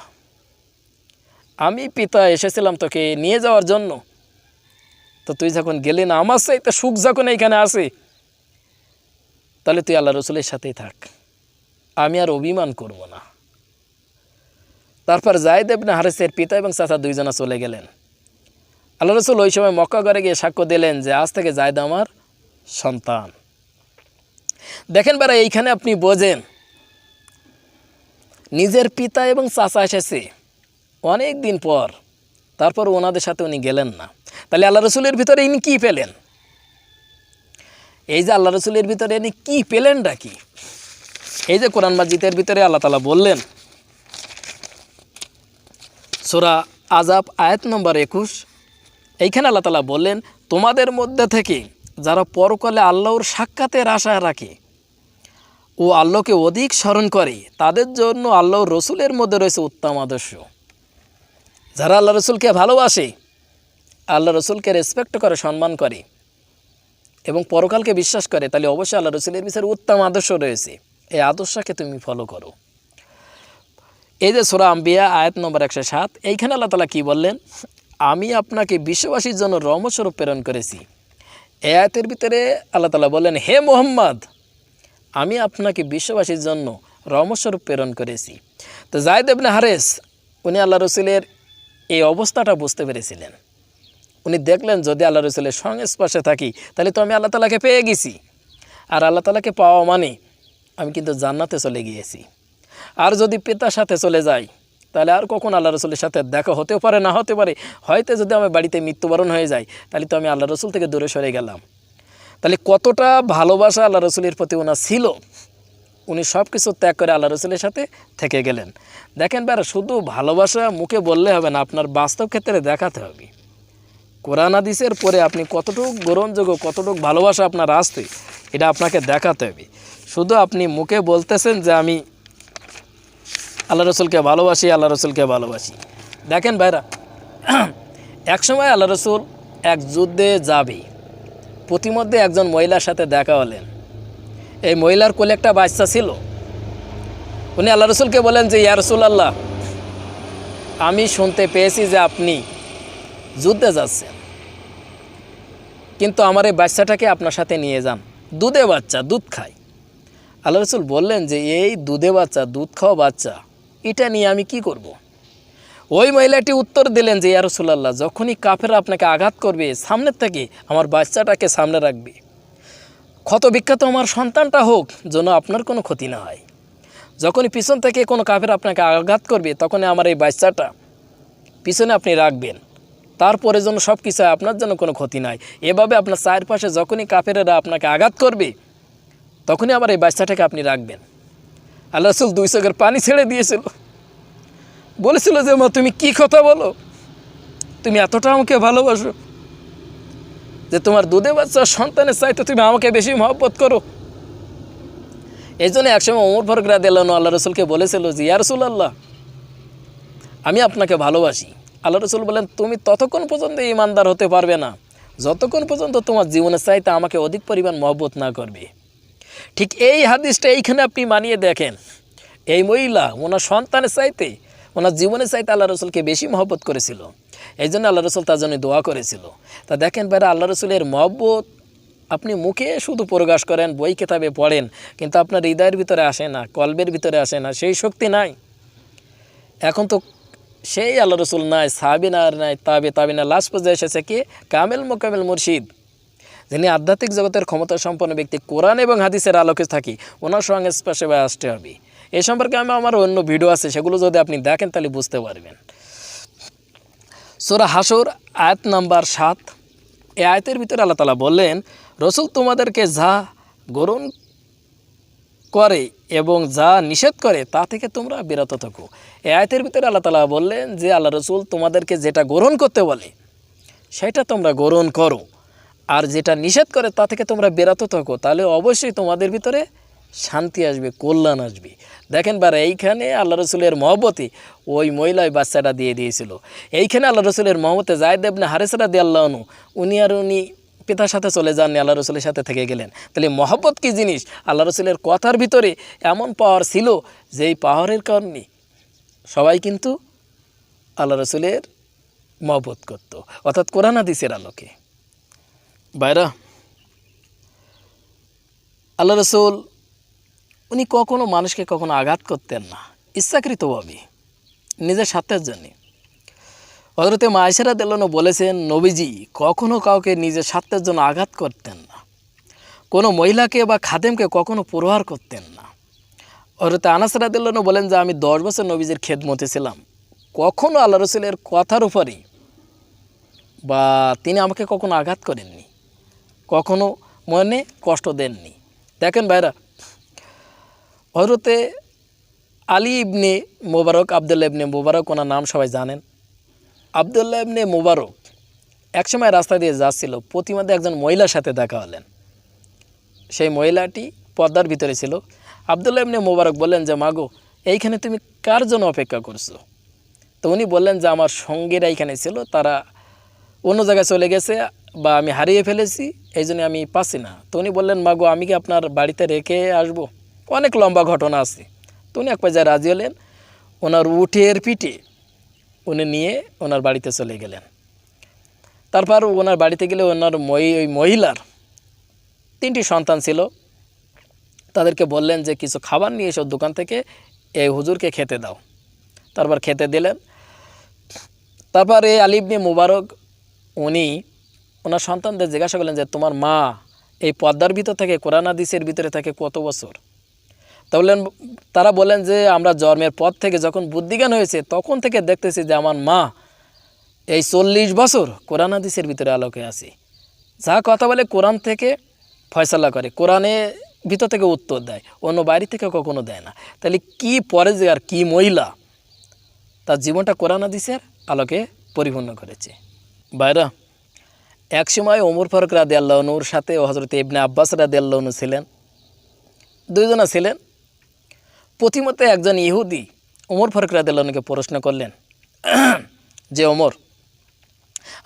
আমি পিতা এসেছিলাম তোকে নিয়ে যাওয়ার জন্য, তো তুই যখন গেলি না, আমার চাইতে সুখ যখন এইখানে আসে, তাহলে তুই আল্লাহ রসুলের সাথেই থাক, আমি আর অভিমান করব না। তারপর যায়েদ ইবনে হারেসের পিতা এবং চাচা দুইজনা চলে গেলেন। আল্লাহ রসুল ওই সময় মক্কা ঘরে গিয়ে সাক্ষ্য দিলেন যে আজ থেকে যায়েদ আমার সন্তান। দেখেন বেড়া, এইখানে আপনি বোঝেন নিজের পিতা এবং চাচা এসেছে অনেক দিন পর, তারপর ওনাদের সাথে উনি গেলেন না। তাহলে আল্লাহ রসুলের ভিতরে ইনি কী পেলেন? এই যে আল্লাহ রসুলের ভিতরে ইনি কী পেলেনটা কি? এই যে কোরআন মাজিদের ভিতরে আল্লাহ তাআলা বললেন, সূরা আযাব আয়াত নম্বর 21, এইখানে আল্লাহ তাআলা বললেন, তোমাদের মধ্যে থেকে যারা পরকালে আল্লাহর সাক্ষাতের আশা রাখে ও আল্লাহকে অধিক স্মরণ করে, তাদের জন্য আল্লাহর রসুলের মধ্যে রয়েছে উত্তম আদর্শ। যারা আল্লাহ রসুলকে ভালোবাসে, আল্লাহ রসুলকে রেসপেক্ট করে, সম্মান করে, এবং পরকালকে বিশ্বাস করে, তাহলে অবশ্যই আল্লাহ রসুলের বিষয়ে উত্তম আদর্শ রয়েছে। এই আদর্শকে তুমি ফলো করো। এই যে সূরা আম্বিয়া আয়াত নম্বর 107, এইখানে আল্লাহ তাআলা কী বললেন? আমি আপনাকে বিশ্ববাসীর জন্য রহমতস্বরূপ প্রেরণ করেছি। এই আয়াতের ভিতরে আল্লাহ তাআলা বললেন, হে মুহাম্মদ, আমি আপনাকে বিশ্ববাসীর জন্য রহমতস্বরূপ প্রেরণ করেছি। তো যায়েদ ইবনে হারেস উনি আল্লাহ রসুলের এই অবস্থাটা বুঝতে পেরেছিলেন। উনি দেখলেন যদি আল্লাহ রসুলের সংস্পর্শে থাকি তাহলে তো আমি আল্লাহ তাআলাকে পেয়ে গেছি, আর আল্লাহ তাআলাকে পাওয়া মানে আমি কিন্তু জান্নাতে চলে গিয়েছি। আর যদি পিতার সাথে চলে যাই তাহলে আর কখন আল্লাহ রসুলের সাথে দেখা হতেও পারে, না হতে পারে। হয়তো যদি আমার বাড়িতে মৃত্যুবরণ হয়ে যায় তাহলে তো আমি আল্লাহ রসুল থেকে দূরে সরে গেলাম। তাহলে কতটা ভালোবাসা আল্লাহ রসুলের প্রতি ওনার ছিল, উনি সব কিছু ত্যাগ করে আল্লাহ রসুলের সাথে থেকে গেলেন। দেখেন ভাইরা, শুধু ভালোবাসা মুখে বললে হবে না, আপনার বাস্তব ক্ষেত্রে দেখাতে হবে। কোরআন হাদিসের পরে আপনি কতটুকু গ্রহণযোগ্য, কতটুকু ভালোবাসা আপনার আসতে, এটা আপনাকে দেখাতে হবে। শুধু আপনি মুখে বলতেছেন যে আমি আল্লাহ রসুলকে ভালোবাসি, আল্লাহ রসুলকে ভালোবাসি। দেখেন ভাইরা, একসময় আল্লাহ রসুল এক যুদ্ধে যাবে, প্রতিমধ্যে একজন মহিলার সাথে দেখা হলেন। এই মহিলার কোলে একটা বাচ্চা ছিল। উনি আল্লাহ রসুলকে বলেন যে, ইয়া রাসূলুল্লাহ, আমি শুনতে পেয়েছি যে আপনি যুদ্ধে যাচ্ছেন, কিন্তু আমার এই বাচ্চাটাকে আপনার সাথে নিয়ে যান। দুধে বাচ্চা, দুধ খায়। আল্লাহ রসুল বললেন যে এই দুধে বাচ্চা, দুধ খাওয়া বাচ্চা, এটা নিয়ে আমি কি করব। ওই মহিলাটি উত্তর দিলেন যে, ইয়া রাসূলুল্লাহ, যখনই কাফেররা আপনাকে আঘাত করবে সামনের থেকে আমার বাচ্চাটাকে সামনে রাখবে। ক্ষত বিখ্যাত আমার সন্তানটা হোক, যেন আপনার কোনো ক্ষতি না হয়। যখনই পিছন থেকে কোনো কাফের আপনাকে আঘাত করবে তখনই আমার এই বাচ্চাটা পিছনে আপনি রাখবেন, তারপরে যেন সব কিছু আপনার জন্য কোনো ক্ষতি নাই। এভাবে আপনার চারপাশে যখনই কাফেরেরা আপনাকে আঘাত করবে তখনই আমার এই বাচ্চাটাকে আপনি রাখবেন। আল্লাহ রাসূল 2 চোখের পানি ছেড়ে দিয়েছিল, বলেছিল যে, মা তুমি কি কথা বলো, তুমি এতটা আমাকে ভালোবাসো যে তোমার দুধে বাচ্চা সন্তানের চাইতে তুমি আমাকে বেশি মহব্বত করো। এই জন্য একসময় ওমর ফারুক রাদিয়াল্লাহু আনহু আল্লাহ রসুলকে বলেছিল যে, ইয়া রাসূলুল্লাহ, আমি আপনাকে ভালোবাসি। আল্লাহ রসুল বলেন, তুমি ততক্ষণ পর্যন্ত ঈমানদার হতে পারবে না যতক্ষণ পর্যন্ত তোমার জীবনের চাইতে আমাকে অধিক পরিমাণ মহব্বত না করবে। ঠিক এই হাদিসটা এইখানে আপনি মানিয়ে দেখেন। এই মহিলা ওনার সন্তানের চাইতে, ওনার জীবনের চাইতে আল্লাহ রসুলকে বেশি মহব্বত করেছিল। এই জন্য আল্লাহ রসুল তার জন্য দোয়া করেছিল। তা দেখেন ভাইরা, আল্লাহ রসুলের মহব্বত আপনি মুখে শুধু প্রকাশ করেন, বই কিতাবে পড়েন, কিন্তু আপনার হৃদয়ের ভিতরে আসে না, কলবের ভিতরে আসে না, সেই শক্তি নাই। এখন তো সেই আল্লাহ রসুল নাই, সাহাবিনার নাই, তাবিনা, লাস্ট পর্যায়ে এসেছে কি কামেল মোকামেল মুর্শিদ, যিনি আধ্যাত্মিক জগতের ক্ষমতা সম্পন্ন ব্যক্তি। কোরআন এবং হাদিসের আলোকে থাকি, ওনার সঙ্গে স্পর্শে আসতে হবে। এই সম্পর্কে আমার অন্য ভিডিও আছে, সেগুলো যদি আপনি দেখেন তাহলে বুঝতে পারবেন। সূরা হাসর আয়াত নাম্বার 7, এই আয়াতের ভিতরে আল্লাহ তাআলা বললেন, রসুল তোমাদেরকে যা গ্রহণ করে এবং যা নিষেধ করে তা থেকে তোমরা বিরত থাকো। এই আয়াতের ভিতরে আল্লাহ তাআলা বললেন যে আল্লাহ রসুল তোমাদেরকে যেটা গ্রহণ করতে বলে সেটা তোমরা গ্রহণ করো, আর যেটা নিষেধ করে তা থেকে তোমরা বিরত থাকো, তাহলে অবশ্যই তোমাদের ভিতরে শান্তি আসবে, কল্যাণ আসবে। দেখেন বারা, এইখানে আল্লাহ রসুলের মহব্বতে ওই মহিলায় বাচ্চাটা দিয়ে দিয়েছিল। এইখানে আল্লাহ রসুলের মহব্বতে যায়েদ ইবনে হারেস রাদিয়াল্লাহু আনহু উনি পিতার সাথে চলে যাননি, আল্লাহ রসুলের সাথে থেকে গেলেন। তাহলে মহব্বত কী জিনিস? আল্লাহ রসুলের কথার ভিতরে এমন পাওয়ার ছিল যেই পাওয়ারের কারণে সবাই কিন্তু আল্লাহ রসুলের মহব্বত করত, অর্থাৎ কোরআন হাদিসের আলোকে। ভাইরা, আল্লাহ রসুল উনি কখনো মানুষকে কখনো আঘাত করতেন না, ইচ্ছাকৃতভাবে, নিজের স্বার্থের জন্যে। হযরতে মা আয়েশা রাদিয়াল্লাহু আনহা বলেছেন, নবীজি কখনো কাউকে নিজের স্বার্থের জন্য আঘাত করতেন না, কোনো মহিলাকে বা খাদেমকে কখনো প্রহার করতেন না। হযরতে আনাস রাদিয়াল্লাহু আনহু বলেন যে আমি 10 বছর নবীজির খেদমতে ছিলাম, কখনো আল্লাহ রসুলের কথার উপরে বা তিনি আমাকে কখনো আঘাত করেননি, কখনো মনে কষ্ট দেননি। দেখেন ভাইরা, হযরতে আলী ইবনে মোবারক, আবদুল্লাহ ইবনে মোবারক, ওনার নাম সবাই জানেন। আবদুল্লাহ ইবনে মোবারক একসময় রাস্তা দিয়ে যাচ্ছিল, প্রতিমধ্যে একজন মহিলার সাথে দেখা হলেন। সেই মহিলাটি পর্দার ভিতরে ছিল। আবদুল্লাহ ইবনে মোবারক বললেন যে, মাগো, এইখানে তুমি কার জন্য অপেক্ষা করছো? তো উনি বললেন যে আমার সঙ্গীরা এইখানে ছিল, তারা অন্য জায়গায় চলে গেছে, বা আমি হারিয়ে ফেলেছি, এই জন্য আমি পাচ্ছি না। তো উনি বললেন, মাগো আমি কি আপনার বাড়িতে রেখে আসবো? অনেক লম্বা ঘটনা আছে। তো উনি এক পর্যায়ে রাজি হলেন। ওনার উটের পিঠে উনি নিয়ে ওনার বাড়িতে চলে গেলেন। তারপর ওনার বাড়িতে গেলে ওনার ওই মহিলার 3টি সন্তান ছিল। তাদেরকে বললেন যে কিছু খাবার নিয়ে এসো দোকান থেকে, এই হুজুরকে খেতে দাও। তারপর খেতে দিলেন। তারপর এই আলী ইবনে মুবারক উনি ওনার সন্তানদের জিজ্ঞাসা করলেন যে তোমার মা এই পর্দার ভিতর থেকে, কোরআন হাদিসের ভিতরে থাকে কত বছর? তারা বলেন যে আমরা জন্মের পর থেকে যখন বুদ্ধিজ্ঞান হয়েছে তখন থেকে দেখতেছি যে আমার মা এই 40 বছর কোরআন হাদিসের ভিতরে আলোকে আছে। যা কথা বলে কোরআন থেকে ফয়সালা করে, কোরআনে ভিতর থেকে উত্তর দেয়, অন্য বাইরে থেকে কখনো দেয় না। তাহলে কি পরে যে আর কি মহিলা তার জীবনটা কোরআন হাদিসের আলোকে পরিপূর্ণ করেছে। ভাইরা, একসময় ওমর ফারুক রাদিয়াল্লাহু আনহুর সাথে হযরত ইবনে আব্বাস রাদিয়াল্লাহু আনহু ছিলেন, দুইজনা ছিলেন। প্রতিমতে একজন ইহুদি ওমর ফারুক রাদিয়াল্লাহু আনহুকে প্রশ্ন করলেন যে ওমর,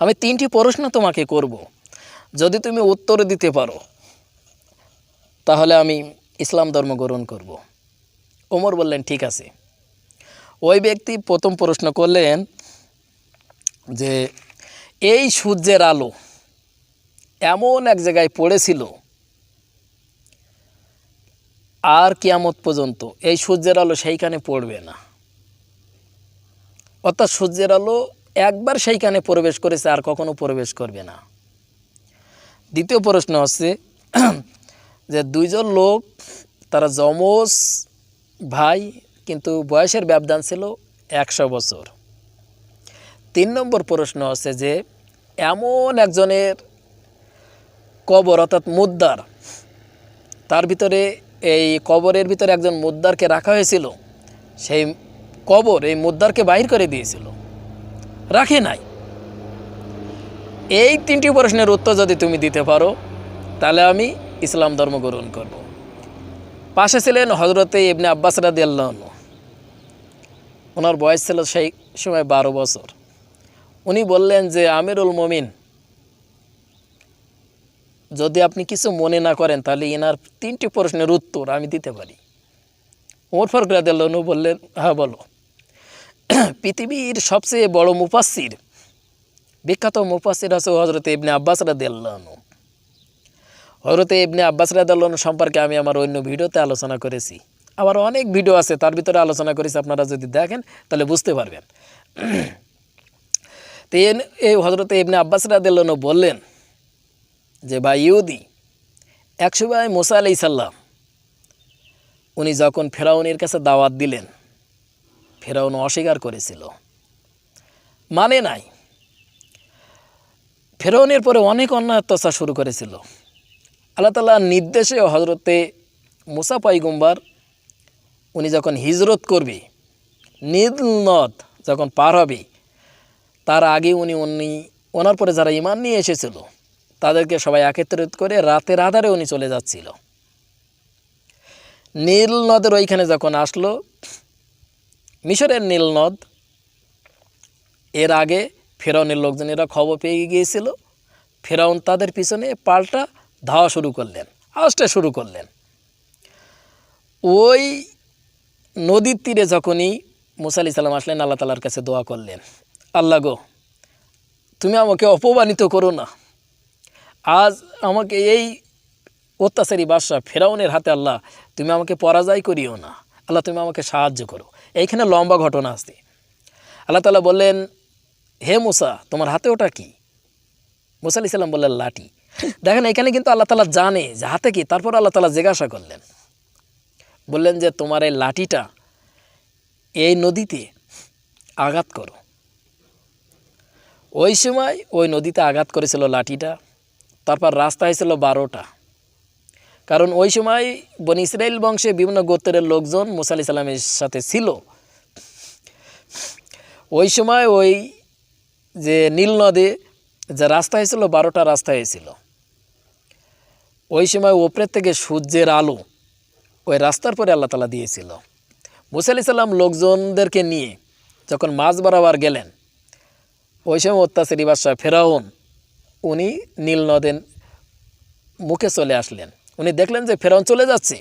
আমি 3টি প্রশ্ন তোমাকে করব, যদি তুমি উত্তর দিতে পারো তাহলে আমি ইসলাম ধর্ম গ্রহণ করব। ওমর বললেন ঠিক আছে। ওই ব্যক্তি প্রথম প্রশ্ন করলেন যে এই সূর্যের আলো এমন এক জায়গায় পড়েছিল আর কিয়ামত পর্যন্ত এই সূর্যের আলো সেইখানে পড়বে না, অর্থাৎ সূর্যের আলো একবার সেইখানে প্রবেশ করেছে আর কখনো প্রবেশ করবে না। দ্বিতীয় প্রশ্ন হচ্ছে যে দুইজন লোক, তারা যমজ ভাই, কিন্তু বয়সের ব্যবধান ছিল 100 বছর। 3 নম্বর প্রশ্ন হচ্ছে যে এমন একজনের কবর, অর্থাৎ মুদ্দার, তার ভিতরে এই কবরের ভিতরে একজন মুদ্দারকে রাখা হয়েছিল, সেই কবর এই মুদ্দারকে বাহির করে দিয়েছিল, রাখে নাই। এই 3টি প্রশ্নের উত্তর যদি তুমি দিতে পারো তাহলে আমি ইসলাম ধর্ম গ্রহণ করব। পাশে ছিলেন হযরতে ইবনে আব্বাস রাদিয়াল্লাহু আনহু, ওনার বয়স ছিল সেই সময় 12 বছর। উনি বললেন যে আমিরুল মুমিন, যদি আপনি কিছু মনে না করেন তাহলে এনার 3টি প্রশ্নের উত্তর আমি দিতে পারি। ওমর ফারুক রাদিয়াল্লাহু আনহু বললেন, হ্যাঁ বলো। পৃথিবীর সবচেয়ে বড় মুফাসসির, বিখ্যাত মুফাসসির আছে হযরতে ইবনে আব্বাস রাদিয়াল্লাহু আনহু। হযরতে ইবনে আব্বাস রাদিয়াল্লাহু আনহু সম্পর্কে আমি আমার অন্য ভিডিওতে আলোচনা করেছি, আবার অনেক ভিডিও আছে তার ভিতরে আলোচনা করেছি, আপনারা যদি দেখেন তাহলে বুঝতে পারবেন। তো এই হযরতে ইবনে আব্বাস রাদিয়াল্লাহু আনহু বললেন যে ভাই ইহুদি, একসময় মুসা আলাইহিস সালাম উনি যখন ফেরাউনের কাছে দাওয়াত দিলেন, ফেরাউন অস্বীকার করেছিল, মানে নাই। ফেরাউনের পরে অনেক অন্যায় অত্যাচার শুরু করেছিল। আল্লাহ তাআলার নির্দেশে হযরতে মুসা পয়গম্বর উনি যখন হিজরত করবে, নীল নদ যখন পার হবে, তার আগে ওনার পরে যারা ঈমান নিয়ে এসেছিল তাদেরকে সবাই একত্রিত করে রাতের আধারে উনি চলে যাচ্ছিল। নীল নদের ওইখানে যখন আসলো, মিশরের নীল নদ, এর আগে ফেরাউনের লোকজনেরা খবর পেয়ে গিয়েছিল। ফেরাউন তাদের পিছনে পাল্টা ধাওয়া শুরু করলেন, আসতে শুরু করলেন। ওই নদীর তীরে যখনই মুসা আলাইহিস সালাম আসলেন, আল্লাহ তাআলার কাছে দোয়া করলেন, আল্লাহ গো, তুমি আমাকে অপমানিত করো না, আজ আমাকে এই অত্যাচারী বাদশা ফেরাউনের হাতে আল্লাহ তুমি আমাকে পরাজয় করিও না, আল্লাহ তুমি আমাকে সাহায্য করো। এইখানে লম্বা ঘটনা আছে। আল্লাহ তাআলা বললেন, হে মুসা, তোমার হাতে ওটা কি? মুসা আলাইহিস সালাম বললেন, লাঠি। দেখেন এখানে কিন্তু আল্লাহ তাআলা জানে যে হাতে কি। তারপর আল্লাহ তাআলা জিজ্ঞাসা করলেন, বললেন যে তোমার এই লাঠিটা এই নদীতে আঘাত করো। ওই সময় ওই নদীতে আঘাত করেছিল লাঠিটা। তারপর রাস্তা হয়েছিল 12টা, কারণ ওই সময় বনি ইসরাইল বংশে বিভিন্ন গোত্রের লোকজন মুসা আলাইহিস সালামের সাথে ছিল। ওই সময় ওই যে নীল নদে যে রাস্তা হয়েছিল 12টা রাস্তা হয়েছিল। ওই সময় ওপরের থেকে সূর্যের আলো ওই রাস্তার পরে আল্লাহ তাআলা দিয়েছিল। মুসা আলাইহিস সালাম লোকজনদেরকে নিয়ে যখন মাঝ বরাবর গেলেন, ওই সময় অত্যাচারী বাদশা ফেরাউন উনি নীল নদের মুখে চলে আসলেন। উনি দেখলেন যে ফেরাউন চলে যাচ্ছে।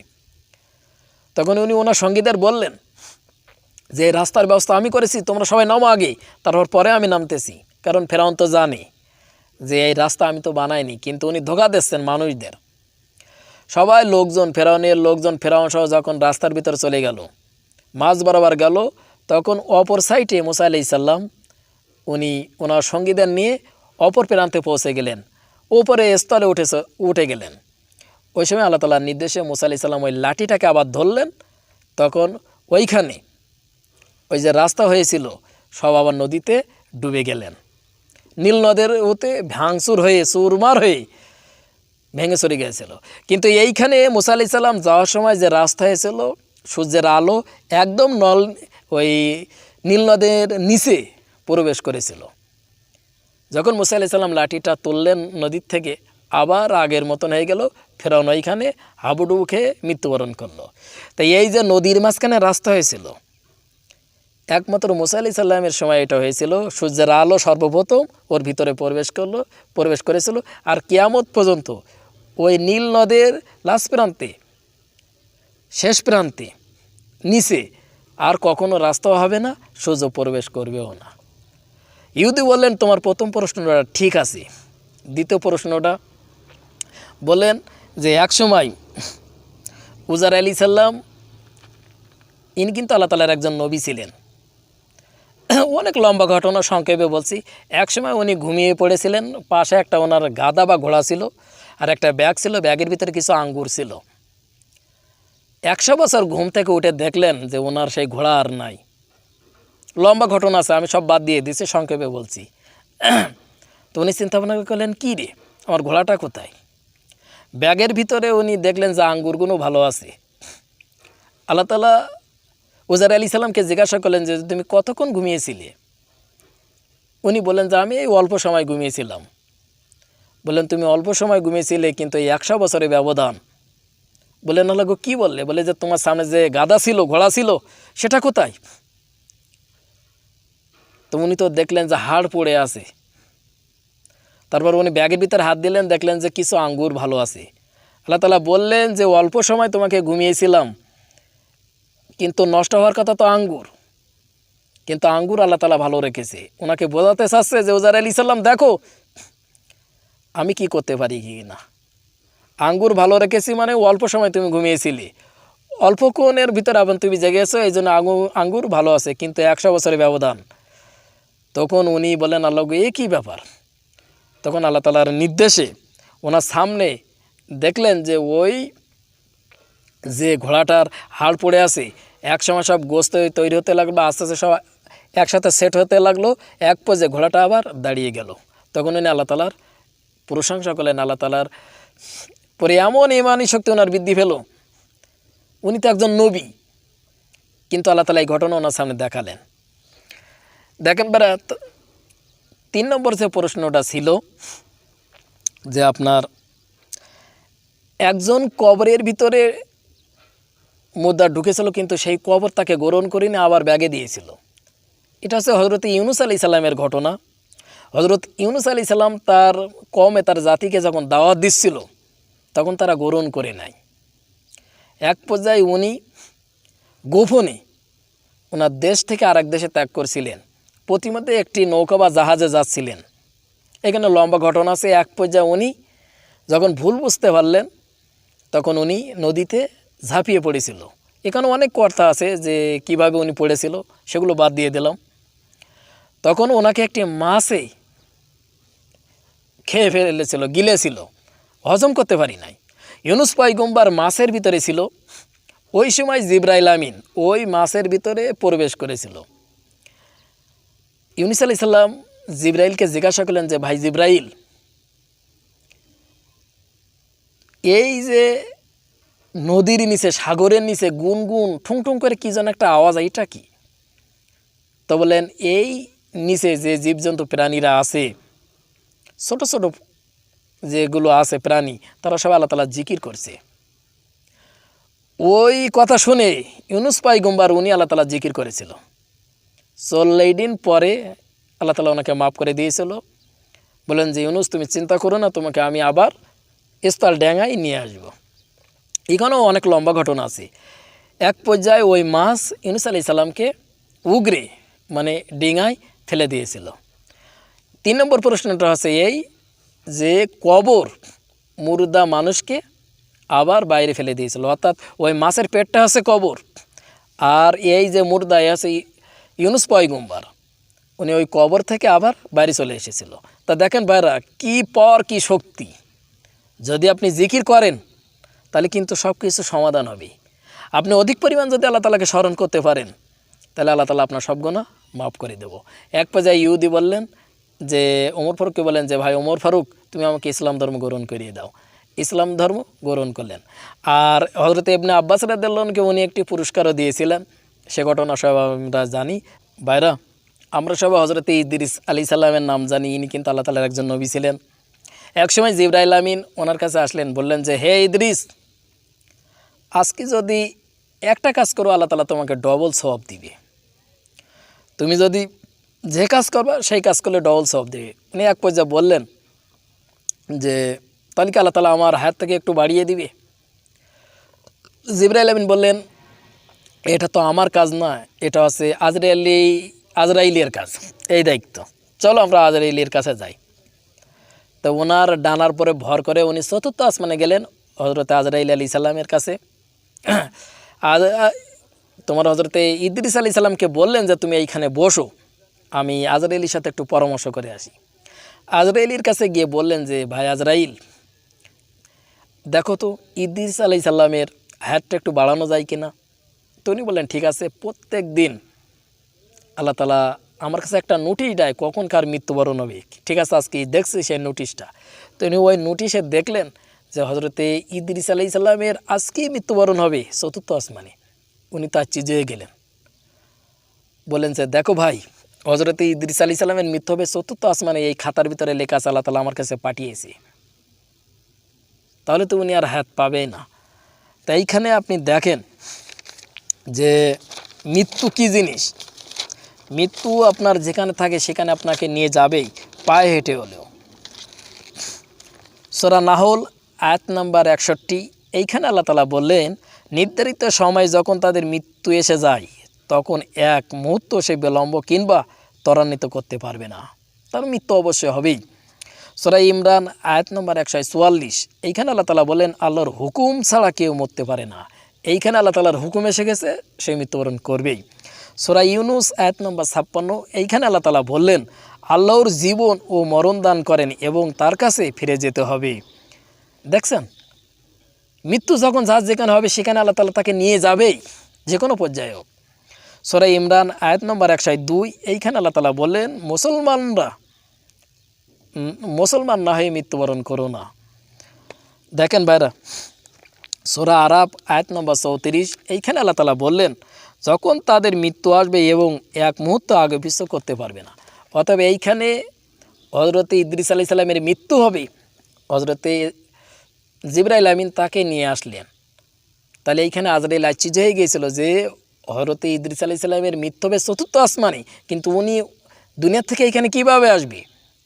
তখন উনি ওনার সঙ্গীদের বললেন যে এই রাস্তার ব্যবস্থা আমি করেছি, তোমরা সবাই নামো আগে, তারপর পরে আমি নামতেছি। কারণ ফেরাউন তো জানে যে এই রাস্তা আমি তো বানাইনি, কিন্তু উনি ধোঁকা দিচ্ছেন মানুষদের। সবাই লোকজন, ফেরাউনের লোকজন, ফেরাউন সহ যখন রাস্তার ভিতরে চলে গেল, মাঝ বরাবর গেল, তখন অপর সাইডে মুসা আলাইহিস সালাম উনি ওনার সঙ্গীদের নিয়ে অপর প্রান্তে পৌঁছে গেলেন, ওপরে স্থলে উঠে গেলেন। ওই সময় আল্লাহ তাআলার নির্দেশে মুসা আলাইহিস সালাম ওই লাঠিটাকে আবার ধরলেন। তখন ওইখানে ওই যে রাস্তা হয়েছিল সব আবার নদীতে ডুবে গেলেন। নীল নদের ওতে ভাঙচুর হয়ে চুরমার হয়ে ভেঙে চলে গিয়েছিল। কিন্তু এইখানে মুসা আলাইহিস সালাম যাওয়ার সময় যে রাস্তা হয়েছিল, সূর্যের আলো একদম ওই নীল নদের নিচে প্রবেশ করেছিল। যখন মুসা আলাইহিস সালাম লাঠিটা তুললেন নদীর থেকে, আবার আগের মতন হয়ে গেল। ফেরাউন ওইখানে হাবুডুবু খেয়ে মৃত্যুবরণ করলো। তাই এই যে নদীর মাঝখানে রাস্তা হয়েছিল, একমাত্র মুসা আলাইহিস সালামের সময় এটা হয়েছিল। সূর্যের আলো সর্বপ্রথম ওর ভিতরে প্রবেশ করেছিল। আর কিয়ামত পর্যন্ত ওই নীল নদের লাস্ট প্রান্তে, শেষ প্রান্তে, নিচে আর কখনো রাস্তাও হবে না, সূর্য প্রবেশ করবেও না। ইহুদি বললেন, তোমার প্রথম প্রশ্নটা ঠিক আছে। দ্বিতীয় প্রশ্নটা বলেন যে একসময় উজার আলাইহিস সালাম ইনি কিন্তু আল্লাহ তাআলার একজন নবী ছিলেন। অনেক লম্বা ঘটনা, সংক্ষেপে বলছি। একসময় উনি ঘুমিয়ে পড়েছিলেন, পাশে একটা ওনার গাধা বা ঘোড়া ছিল, আর একটা ব্যাগ ছিল, ব্যাগের ভিতরে কিছু আঙ্গুর ছিল। 100 বছর ঘুম থেকে উঠে দেখলেন যে ওনার সেই ঘোড়া আর নাই। লম্বা ঘটনা আছে, আমি সব বাদ দিয়ে দিচ্ছি, সংক্ষেপে বলছি। তো উনি চিন্তা ভাবনা করলেন, কী রে, আমার ঘোড়াটা কোথায়? ব্যাগের ভিতরে উনি দেখলেন যে আঙ্গুরগুলো ভালো আছে। আল্লাহ তাআলা উজার আলাইহিস সালামকে জিজ্ঞাসা করলেন যে তুমি কতক্ষণ ঘুমিয়েছিলে? উনি বললেন যে আমি এই অল্প সময় ঘুমিয়েছিলাম। বললেন, তুমি অল্প সময় ঘুমিয়েছিলে, কিন্তু এই 100 বছরের ব্যবধান। বললেন, আল্লাহ গো, কী বললে? বলে যে তোমার সামনে যে গাধা ছিল, ঘোড়া ছিল, সেটা কোথায়? তো উনি তো দেখলেন যে হাড় পড়ে আছে। তারপর উনি ব্যাগের ভিতরে হাত দিলেন, দেখলেন যে কিছু আঙ্গুর ভালো আছে। আল্লাহ তাআলা বললেন যে অল্প সময় তোমাকে ঘুমিয়েছিলাম, কিন্তু নষ্ট হওয়ার কথা তো আঙ্গুর। কিন্তু আঙ্গুর আল্লাহ তাআলা ভালো রেখেছে। ওনাকে বোঝাতে চাচ্ছে যে উজার আলাইহিস সালাম, দেখো আমি কি করতে পারি কি না। আঙ্গুর ভালো রেখেছি মানে অল্প সময় তুমি ঘুমিয়েছিলে, অল্পক্ষণের ভিতরে আবার তুমি জেগেছো, এই জন্য আঙ্গুর ভালো আছে, কিন্তু 100 বছরের ব্যবধান। তখন উনি বলেন, আল্লাহ গো, এ কী ব্যাপার? তখন আল্লাহ তাআলার নির্দেশে ওনার সামনে দেখলেন যে ওই যে ঘোড়াটার হাড় পড়ে আছে, একসময় সব গোস্ত তৈরি হতে লাগলো, আস্তে আস্তে সব একসাথে সেট হতে লাগলো, এক পর্যায়ে ঘোড়াটা আবার দাঁড়িয়ে গেল। তখন উনি আল্লাহ তাআলার প্রশংসা করলেন। আল্লাহ তাআলার পরে এমন ইমানি শক্তি ওনার বৃদ্ধি পেল। উনি তো একজন নবী, কিন্তু আল্লাহ তাআলা এই ঘটনা ওনার সামনে দেখালেন। দেখেন বেড়া, 3 নম্বর যে প্রশ্নটা ছিল যে আপনার একজন কবরের ভিতরে মুদ্রা ঢুকেছিল, কিন্তু সেই কবর তাকে গ্রহণ করিনি, আবার ব্যাগে দিয়েছিল। এটা হচ্ছে হযরত ইউনূস আলাইহিস সালামের ঘটনা। হযরত ইউনূস আলাইহিস সালাম তার কওমে, তার জাতিকে যখন দাওয়াত দিচ্ছিল, তখন তারা গ্রহণ করে নাই। এক পর্যায়ে উনি গোপনে ওনার দেশ থেকে আরেক দেশে ত্যাগ করছিলেন, প্রতিমধ্যে একটি নৌকা বা জাহাজে যাচ্ছিলেন। এখানে লম্বা ঘটনা আছে। এক পর্যায়ে উনি যখন ভুল বুঝতে পারলেন, তখন উনি নদীতে ঝাঁপিয়ে পড়েছিল। এখানে অনেক কথা আছে যে কিভাবে উনি পড়েছিল, সেগুলো বাদ দিয়ে দিলাম। তখন ওনাকে একটি মাছে খেয়ে ফেলেছিল, গিলেছিল, হজম করতে পারি নাই। ইউনূস পয়গম্বর মাছের ভিতরে ছিল। ওই সময় জিবরাইল আমিন ওই মাছের ভিতরে প্রবেশ করেছিল। ইউনূস আলাইহিস সালাম জিবরাইলকে জিজ্ঞাসা করলেন যে, ভাই জিবরাইল, এই যে নদীর নিচে, সাগরের নিচে গুনগুন ঠুংঠুং করে কি যেন একটা আওয়াজ, এটা কি? তো বলেন, এই নিচে যে জীবজন্তু প্রাণীরা আছে, ছোট ছোট যেগুলো আছে প্রাণী, তারা সব আল্লাহ তাআলা জিকির করছে। ওই কথা শুনে ইউনূস পয়গম্বর উনি আল্লাহ তাআলা জিকির করেছিল। 40 দিন পরে আল্লাহ তাআলা ওনাকে মাফ করে দিয়েছিল। বলেন যে ইউনুস তুমি চিন্তা করো না, তোমাকে আমি আবার স্থল ড্যাঙায় নিয়ে আসব। এখানেও অনেক লম্বা ঘটনা আছে। এক পর্যায়ে ওই মাছ ইউনুস আলাইহিস সালামকে উগরে মানে ডিঙায় ফেলে দিয়েছিল। 3 নম্বর প্রশ্নটা হচ্ছে এই যে কবর মুর্দা মানুষকে আবার বাইরে ফেলে দিয়েছিল, অর্থাৎ ওই মাছের পেটটা হচ্ছে কবর, আর এই যে মুর্দায় আছে ইউনুস পয়গম্বর, উনি ওই কবর থেকে আবার বাইরে চলে এসেছিল। তা দেখেন ভাইরা কি পর কি শক্তি, যদি আপনি জিকির করেন তাহলে কিন্তু সব কিছু সমাধান হবে। আপনি অধিক পরিমাণ যদি আল্লাহ তাআলাকে স্মরণ করতে পারেন তাহলে আল্লাহ তাআলা আপনার সব গুনাহ মাফ করে দেব। এক পর্যায়ে ইহুদি বললেন যে ওমর ফারুককে বলেন যে ভাই ওমর ফারুক তুমি আমাকে ইসলাম ধর্ম গ্রহণ করিয়ে দাও। ইসলাম ধর্ম গ্রহণ করলেন। আর হযরত ইবনে আব্বাস রাদিয়াল্লাহু আনহুকে উনি একটি পুরস্কারও দিয়েছিলেন, সে ঘটনা সব আমরা জানি। ভাইরা আমরা সবাই হযরত ইদ্রিস আলাইহিস সালামের নাম জানি, ইনি কিন্তু আল্লাহ তাআলার একজন নবী ছিলেন। একসময় জিবরাইল আমিন ওনার কাছে আসলেন, বললেন যে হে ইদ্রিস, আজকে যদি একটা কাজ করো আল্লাহ তাআলা তোমাকে ডবল সওয়াব দিবে, তুমি যদি যে কাজ করবা সেই কাজ করলে ডবল সওয়াব দেবে। উনি এক পর্যায়ে বললেন যে তাহলে কি আল্লাহ তাআলা আমার হাত থেকে একটু বাড়িয়ে দিবে? জিবরাইল আমিন বললেন এটা তো আমার কাজ না, এটা হচ্ছে আজরাইলের কাজ, এই দায়িত্ব, চলো আমরা আজরাইলের কাছে যাই। তো ওনার ডানার পরে ভর করে উনি চতুর্থ আসমানে গেলেন হযরত আজরাইল আলাইহিস সালামের কাছে। তোমার হযরতে ইদ্রিস আলাইহিস সালামকে বললেন যে তুমি এইখানে বসো, আমি আজরাইলের সাথে একটু পরামর্শ করে আসি। আজরাইলের কাছে গিয়ে বললেন যে ভাই আজরাইল, দেখো তো ইদ্রিস আলাইহিস সালামের হায়াতটা একটু বাড়ানো যায় কিনা। তো উনি বললেন ঠিক আছে, প্রত্যেক দিন আল্লাহ তাআলা আমার কাছে একটা নোটিশ দেয় কখন কার মৃত্যুবরণ হবে, ঠিক আছে আজকে দেখছি সেই নোটিশটা। তো উনি ওই নোটিশে দেখলেন যে হযরতে ইদ্রিস আলাইহিস সালামের আজকেই মৃত্যুবরণ হবে চতুর্থ আসমানে। উনি তার চিজে গেলেন, বলেন যে দেখো ভাই, হযরতে ইদ্রিস আলাইহিস সালামের মৃত্যু হবে চতুর্থ আসমানে, এই খাতার ভিতরে লেখা আছে, আল্লাহ তাআলা আমার কাছে পাঠিয়েছে, তাহলে তো উনি আর হায়াত পাবে না। তাই এইখানে আপনি দেখেন যে মৃত্যু কি জিনিস। মৃত্যু আপনার যেখানে থাকে সেখানে আপনাকে নিয়ে যাবেই, পায়ে হেঁটে হলেও। সূরা নাহল আয়াত নাম্বার 61, এইখানে আল্লাহ তাআলা বললেন নির্ধারিত সময় যখন তাদের মৃত্যু এসে যায় তখন এক মুহূর্ত সে বিলম্ব কিংবা ত্বরান্বিত করতে পারবে না, তার মৃত্যু অবশ্যই হবেই। সূরা ইমরান আয়াত নম্বর 144, এইখানে আল্লাহ তাআলা বলেন আল্লাহর হুকুম ছাড়া কেউ মরতে পারে না। এইখানে আল্লাহ তাআলার হুকুম এসে গেছে, সে মৃত্যুবরণ করবেই। সূরা ইউনুস আয়াত নম্বর 56, এইখানে আল্লাহ তাআলা বললেন আল্লাহর জীবন ও মরণ দান করেন এবং তার কাছে ফিরে যেতে হবে। দেখছেন, মৃত্যু যখন যার যেখানে হবে সেখানে আল্লাহ তাআলা তাকে নিয়ে যাবেই, যে কোনো পর্যায়ে হোক। সূরা ইমরান আয়াত নম্বর 102, এইখানে আল্লাহ তাআলা বললেন মুসলমান না হয়ে মৃত্যুবরণ করো না। দেখেন ভাইরা, সূরা আরাফ আয়াত নম্বর 34, এইখানে আল্লাহ তাআলা বললেন যখন তাদের মৃত্যু আসবে এবং এক মুহূর্ত আগে পিছু করতে পারবে না। অতএব এইখানে হযরতে ইদ্রিস আলাইহিস সালামের মৃত্যু হবে, হযরতে জিবরাইল আমিন তাকে নিয়ে আসলেন। তাহলে এইখানে আজরাইল আশ্চর্য হয়ে গিয়েছিল যে হযরতে ইদ্রিস আলাইহিস সালামের মৃত্যু হবে চতুর্থ আসমানে, কিন্তু উনি দুনিয়া থেকে এইখানে কিভাবে আসবে,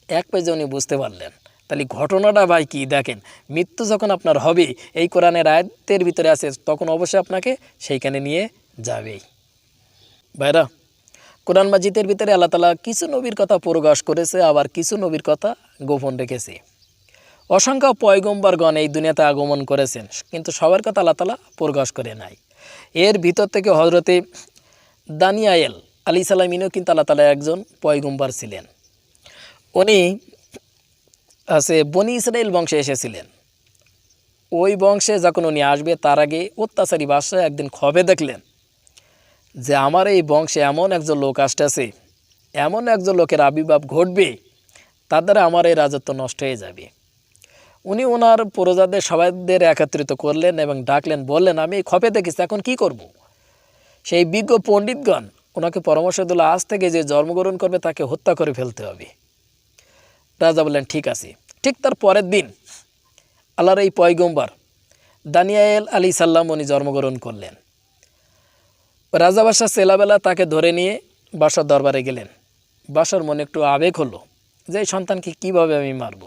এক পেজে উনি বুঝতে পারলেন। তাহলে ঘটনাটা ভাই কি দেখেন, মৃত্যু যখন আপনার হবে, এই কোরআনের আয়াতের ভিতরে আছে, তখন অবশ্যই আপনাকে সেইখানে নিয়ে যাবেই। ভাইরা, কোরআন মাজিদের ভিতরে আল্লাহ তাআলা কিছু নবীর কথা প্রকাশ করেছে, আবার কিছু নবীর কথা গোপন রেখেছে। অসংখ্য পয়গম্বরগণ এই দুনিয়াতে আগমন করেছেন, কিন্তু সবার কথা আল্লাহ তাআলা প্রকাশ করে নাই। এর ভিতর থেকে হযরতে দানিয়েল আলাইহিস সালামিনও কিন্তু আল্লাহ তাআলা একজন পয়গম্বর ছিলেন। উনি বনি ইসরাইল বংশে এসেছিলেন। ওই বংশে যখন উনি আসবে তার আগে অত্যাচারী বাদশা একদিন খবে দেখলেন যে আমার এই বংশে এমন একজন লোক আসতেছে, এমন একজন লোকের আবির্ভাব ঘটবে, তার দ্বারা আমার এই রাজত্ব নষ্ট হয়ে যাবে। উনি ওনার প্রজাদের সবাইদের একত্রিত করলেন এবং ডাকলেন, বললেন আমি এই খবে দেখেছি, এখন কি করব। সেই বিজ্ঞ পণ্ডিতগণ ওনাকে পরামর্শ দিল আজ থেকে যে জন্মগ্রহণ করবে তাকে হত্যা করে ফেলতে হবে। রাজা বললেন ঠিক আছে। ঠিক তার পরের দিন আল্লাহর এই পয়গম্বর দানিয়েল আলাইহিস সালাম উনি জন্মগ্রহণ করলেন। রাজা বাদশাহ ছেলেবেলা তাকে ধরে নিয়ে বাদশার দরবারে গেলেন। বাদশার মনে একটু আবেগ হলো যে এই সন্তানকে কীভাবে আমি মারব।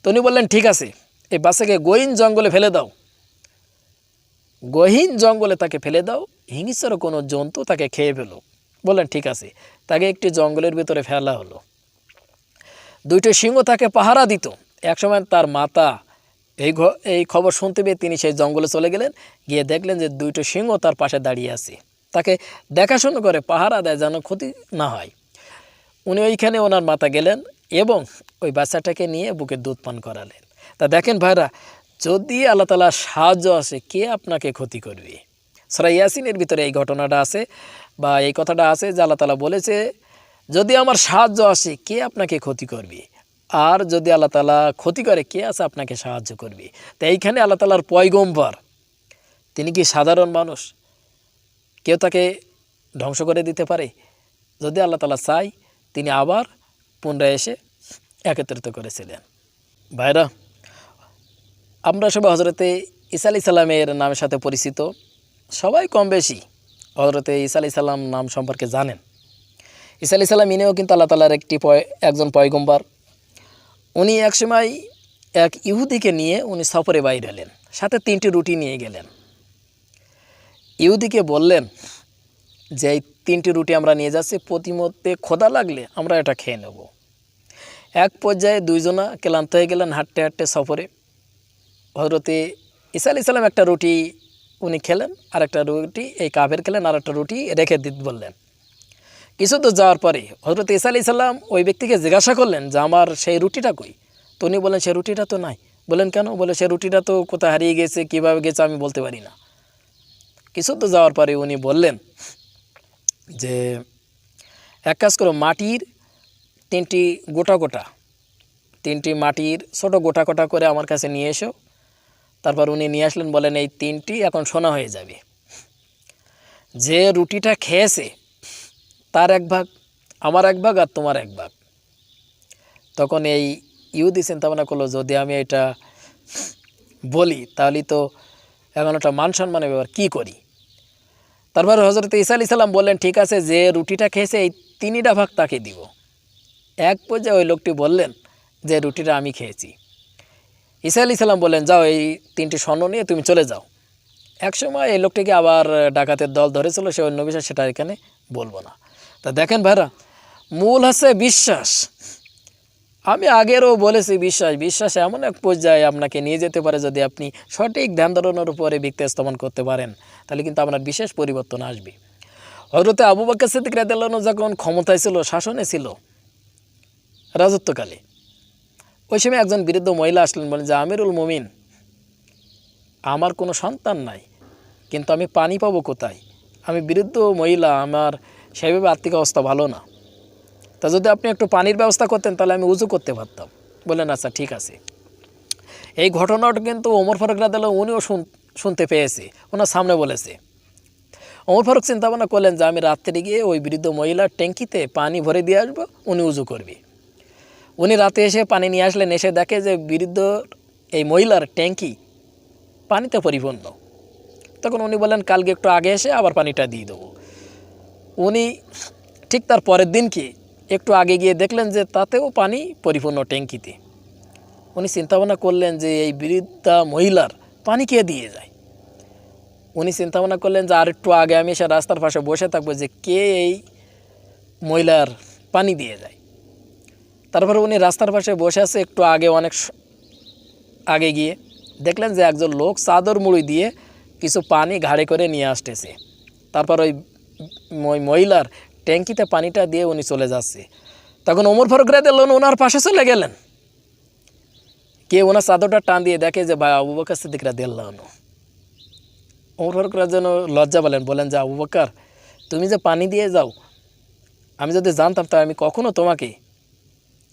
তো উনি বললেন ঠিক আছে, এই বাচ্চাকে গহীন জঙ্গলে ফেলে দাও, গহীন জঙ্গলে তাকে ফেলে দাও, হিংস্র কোনো জন্তু তাকে খেয়ে ফেলো। বললেন ঠিক আছে, তাকে একটি জঙ্গলের ভিতরে ফেলা হলো। দুইটো সিংহ তাকে পাহারা দিত। একসময় তার মাতা এই খবর শুনতে পেয়ে তিনি সেই জঙ্গলে চলে গেলেন, গিয়ে দেখলেন যে দুইটো সিংহ তার পাশে দাঁড়িয়ে আছে, তাকে দেখাশোনা করে পাহারা দেয় যেন ক্ষতি না হয়। উনি ওইখানে ওনার মাতা গেলেন এবং ওই বাচ্চাটাকে নিয়ে বুকে দুধ পান করালেন। তা দেখেন ভাইরা, যদি আল্লাহ তাআলার সাহায্য আসে কে আপনাকে ক্ষতি করবে। সূরা ইয়াসিনের ভিতরে এই ঘটনাটা আছে বা এই কথাটা আছে যে আল্লাহ তাআলা বলেছে, যদি আমার সাহায্য আসে কে আপনাকে ক্ষতি করবে, আর যদি আল্লাহ তাআলা ক্ষতি করে কে আছে আপনাকে সাহায্য করবে। তো এইখানে আল্লাহ তাআলার পয়গম্বর, তিনি কি সাধারণ মানুষ? কেউ তাকে ধ্বংস করে দিতে পারে? যদি আল্লাহ তাআলা চায় তিনি আবার পুনরায় এসে একত্রিত করেছিলেন। ভাইরা, আমরা সবাই হজরতে ঈসা আলাইহিস সালামের নামের সাথে পরিচিত, সবাই কম বেশি হজরতে ঈসা আলাইহিস সালাম নাম সম্পর্কে জানেন। ঈসা আলাইহিস সালাম ইনিও কিন্তু আল্লাহ তাআলার একজন পয়গম্বর। উনি একসময় এক ইহুদিকে নিয়ে উনি সফরে বাইরে এলেন, সাথে 3টি রুটি নিয়ে গেলেন। ইহুদিকে বললেন যে এই 3টি রুটি আমরা নিয়ে যাচ্ছি, প্রতিমধ্যে ক্ষুধা লাগলে আমরা এটা খেয়ে নেব। এক পর্যায়ে দুইজনা ক্লান্ত হয়ে গেলেন হাঁটতে হাঁটতে সফরে। হজরতে ঈসা আলাইহিস সালাম একটা রুটি উনি খেলেন, আর একটা রুটি এই কাফের খেলেন, আর একটা রুটি রেখে দিতে বললেন। কিছু তো যাওয়ার পরে হজরত ঈসা আলাইহিস সালাম ওই ব্যক্তিকে জিজ্ঞাসা করলেন যে আমার সেই রুটিটা কই। তো উনি বলেন সেই রুটিটা তো নাই। বলেন কেন? বলে সেই রুটিটা তো কোথায় হারিয়ে গেছে, কীভাবে গেছে আমি বলতে পারি না। কিছু তো যাওয়ার পরে উনি বললেন যে এক কাজ করো, মাটির 3টি মাটির ছোট গোটা গোটা করে আমার কাছে নিয়ে এসো। তারপর উনি নিয়ে আসলেন, বলেন এই 3টি এখন সোনা হয়ে যাবে। যে রুটিটা খেয়েছে তার 1 ভাগ, আমার 1 ভাগ, আর তোমার 1 ভাগ। তখন এই ইহুদি চিন্তা ভাবনা করলো, যদি আমি এটা বলি তাহলে তো এখন একটা মান সম্মানের ব্যাপার, কী করি। তারপর হজরত ঈসা আলাইহিস সালাম বললেন ঠিক আছে, যে রুটিটা খেয়েছে এই 3টা ভাগ তাকে দিব। এক পর্যায়ে ওই লোকটি বললেন যে রুটিটা আমি খেয়েছি। ঈসা আলাইহিস সালাম বললেন যাও, এই 3টি স্বর্ণ নিয়ে তুমি চলে যাও। একসময় এই লোকটিকে আবার ডাকাতের দল ধরেছিল, সে অন্য বিষয়, সেটা এখানে বলবো না। তা দেখেন ভাইরা, মূল হচ্ছে বিশ্বাস। আমি আগেরও বলেছি, বিশ্বাস এমন এক পর্যায়ে আপনাকে নিয়ে যেতে পারে, যদি আপনি সঠিক ধ্যান ধারণার উপরে ভিত্তি স্থাপন করতে পারেন তাহলে কিন্তু আপনার বিশেষ পরিবর্তন আসবে। হযরতে আবু বকর সিদ্দিক রাদিয়াল্লাহু আনহু যখন ক্ষমতায় ছিল, শাসনে ছিল, রাজত্বকালে, ওই সময় একজন বৃদ্ধ মহিলা আসলেন, বলেন যে আমিরুল মুমিন, আমার কোনো সন্তান নাই, কিন্তু আমি পানি পাবো কোথায়? আমি বৃদ্ধ মহিলা, আমার সেইভাবে আর্থিক অবস্থা ভালো না, তা যদি আপনি একটু পানির ব্যবস্থা করতেন তাহলে আমি উজু করতে পারতাম। বললেন আচ্ছা ঠিক আছে। এই ঘটনাটা কিন্তু ওমর ফারুক রাদিয়াল্লাহু আনহু উনিও শুনতে পেয়েছে, ওনার সামনে বলেছে। ওমর ফারুক চিন্তা ভাবনা করলেন যে আমি রাত্রে গিয়ে ওই বৃদ্ধ মহিলার ট্যাঙ্কিতে পানি ভরে দিয়ে আসবো, উনি উজু করবে। উনি রাতে এসে পানি নিয়ে আসলেন, এসে দেখে যে বৃদ্ধ এই মহিলার ট্যাঙ্কি পানিতে পরিপূর্ণ। তখন উনি বললেন কালকে একটু আগে এসে আবার পানিটা দিয়ে দেবো। উনি ঠিক তার পরের দিন কি একটু আগে গিয়ে দেখলেন যে তাতেও পানি পরিপূর্ণ ট্যাঙ্কিতে। উনি চিন্তাভাবনা করলেন যে এই বৃদ্ধা মহিলার পানি কে দিয়ে যায়। উনি চিন্তাভাবনা করলেন যে আর একটু আগে আমি এসে রাস্তার পাশে বসে থাকবো, যে কে এই মহিলার পানি দিয়ে যায়। তারপরে উনি রাস্তার পাশে বসে আছে, একটু আগে অনেক আগে গিয়ে দেখলেন যে একজন লোক চাদর মুড়ি দিয়ে কিছু পানি ঘাড়ে করে নিয়ে আসতেছে। তারপর ওই মহিলার ট্যাঙ্কিতে পানিটা দিয়ে উনি চলে যাচ্ছে। তখন ওমর ফারুক রাদিয়াল্লাহু আনহু ওনার পাশে চলে গেলেন, কে ওনার চাদরটা টান দিয়ে দেখে যে ভাই আবু বকর সিদ্দিক রাদিয়াল্লাহু আনহু। ওমর ফারুক রাদিয়াল্লাহু আনহু লজ্জা বলেন যে আবু বকর, তুমি যে পানি দিয়ে যাও, আমি যদি জানতাম তাহলে আমি কখনো তোমাকে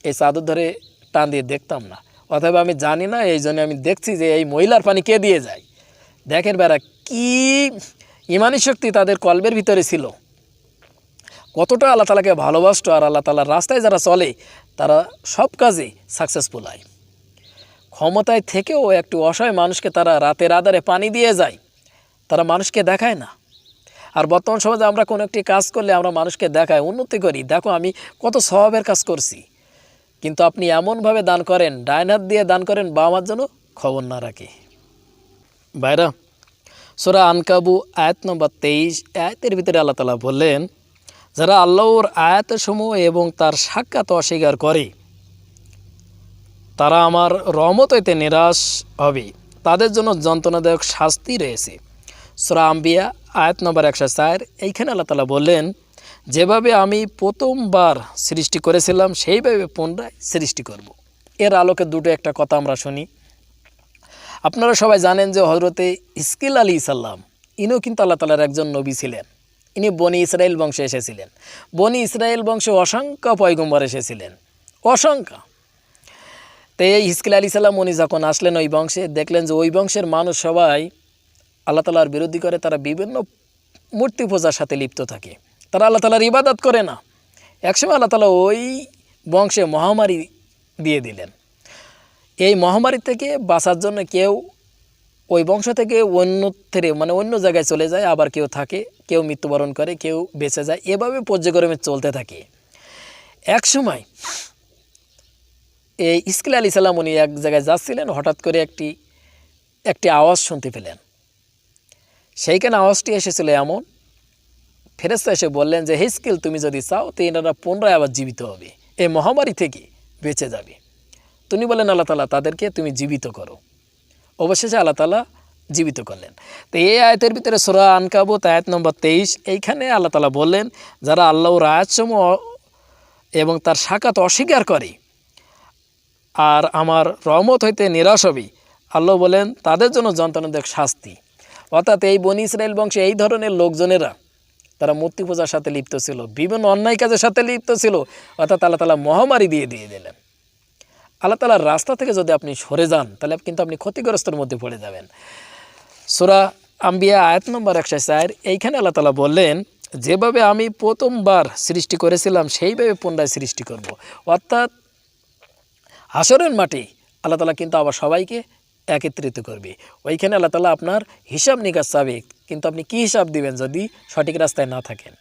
এই চাদর ধরে টান দিয়ে দেখতাম না। অথবা আমি জানি না, এই জন্য আমি দেখছি যে এই মহিলার পানি কে দিয়ে যায়। দেখেন বেড়া, কি ইমানি শক্তি তাদের কলবের ভিতরে ছিল, কতটা আল্লাহ তাআলাকে ভালোবাসতো। আর আল্লাহ তাআলার রাস্তায় যারা চলে তারা সব কাজে সাকসেসফুল হয়। ক্ষমতায় থেকেও একটু অসহায় মানুষকে তারা রাতের আধারে পানি দিয়ে যায়, তারা মানুষকে দেখায় না। আর বর্তমান সমাজে আমরা কোনো একটি কাজ করলে আমরা মানুষকে দেখাই, উন্নতি করি, দেখো আমি কত সওয়াবের কাজ করছি, কিন্তু আপনি এমনভাবে দান করেন, ডাইন হাত দিয়ে দান করেন, বাম হাত যেন খবর না রাখে। ভাইরা, সূরা আনকাবুত আয়াত নম্বর 23, আয়াতের ভিতরে আল্লাহ তাআলা বললেন, যারা আল্লাহর আয়াতসমূহ এবং তার সাক্ষাৎ অস্বীকার করে তারা আমার রহমত হইতে নিরাশ হবে, তাদের জন্য যন্ত্রণাদায়ক শাস্তি রয়েছে। সূরা আম্বিয়া আয়াত নম্বর 104, এইখানে আল্লাহ তাআলা বললেন, যেভাবে আমি প্রথমবার সৃষ্টি করেছিলাম সেইভাবে পুনরায় সৃষ্টি করব। এর আলোকে দুটো একটা কথা আমরা শুনি। আপনারা সবাই জানেন যে হজরতে ইসকিল আলাইহিস সালাম ইনিও কিন্তু আল্লাহ তাআলার একজন নবী ছিলেন। ইনি বনি ইসরায়েল বংশে এসেছিলেন। বনি ইসরায়েল বংশে অসংখ্য পয়গম্বর এসেছিলেন, অসংখ্য। তো এই ইসকিল আলাইহিস সালাম উনি যখন আসলেন ওই বংশে, দেখলেন যে ওই বংশের মানুষ সবাই আল্লাহ তাআলার বিরোধী করে, তারা বিভিন্ন মূর্তি পূজার সাথে লিপ্ত থাকে, তারা আল্লাহ তাআলার ইবাদত করে না। একসময় আল্লাহ তাআলা ওই বংশে মহামারী দিয়ে দিলেন। এই মহামারী থেকে বাঁচার জন্য কেউ ওই বংশ থেকে অন্যত্রে মানে অন্য জায়গায় চলে যায়, আবার কেউ থাকে, কেউ মৃত্যুবরণ করে, কেউ বেঁচে যায়, এভাবে পর্যায়ক্রমে চলতে থাকে। এক সময় এই ইসকিল আলাইহিস সালাম উনি এক জায়গায় যাচ্ছিলেন, হঠাৎ করে একটি আওয়াজ শুনতে পেলেন। সেইখানে আওয়াজটি এসেছিল এমন, ফেরেশতা এসে বললেন যে, হে ইসকিল, তুমি যদি চাও তো এনারা পুনরায় আবার জীবিত হবে, এই মহামারী থেকে বেঁচে যাবে। তিনি বলেন, আল্লাহ তাআলা তাদেরকে তুমি জীবিত করো। অবশেষে আল্লাহ তাআলা জীবিত করলেন। তো এই আয়াতের ভিতরে সূরা আনকাবুত আয়াত নম্বর 23, এইখানে আল্লাহ তাআলা বললেন, যারা আল্লাহর আয়াতসমূহ এবং তার সাক্ষাৎ অস্বীকার করে আর আমার রহমত হইতে নিরাশ হবে, আল্লাহ বলেন তাদের জন্য যন্ত্রণাদায়ক শাস্তি। অর্থাৎ এই বনি ইসরায়েল বংশে এই ধরনের লোকজনেরা তারা মূর্তি পূজার সাথে লিপ্ত ছিল, বিভিন্ন অন্যায় কাজের সাথে লিপ্ত ছিল, অর্থাৎ আল্লাহ তাআলা মহামারী দিয়ে দিলেন। আল্লাহ তাআলার রাস্তা থেকে যদি আপনি সরে যান তাহলে কিন্তু আপনি ক্ষতিগ্রস্তের মধ্যে পড়ে যাবেন। সূরা আম্বিয়া আয়াত নম্বর 104, এইখানে আল্লাহ তাআলা বললেন, যেভাবে আমি প্রথমবার সৃষ্টি করেছিলাম সেইভাবে পুনরায় সৃষ্টি করব। অর্থাৎ হাসরের মাঠে আল্লাহ তাআলা কিন্তু আবার সবাইকে একত্রিত করবে। ওইখানে আল্লাহ তাআলা আপনার হিসাব নিকাশ চাবে, কিন্তু আপনি কি হিসাব দিবেন যদি সঠিক রাস্তায় না থাকেন।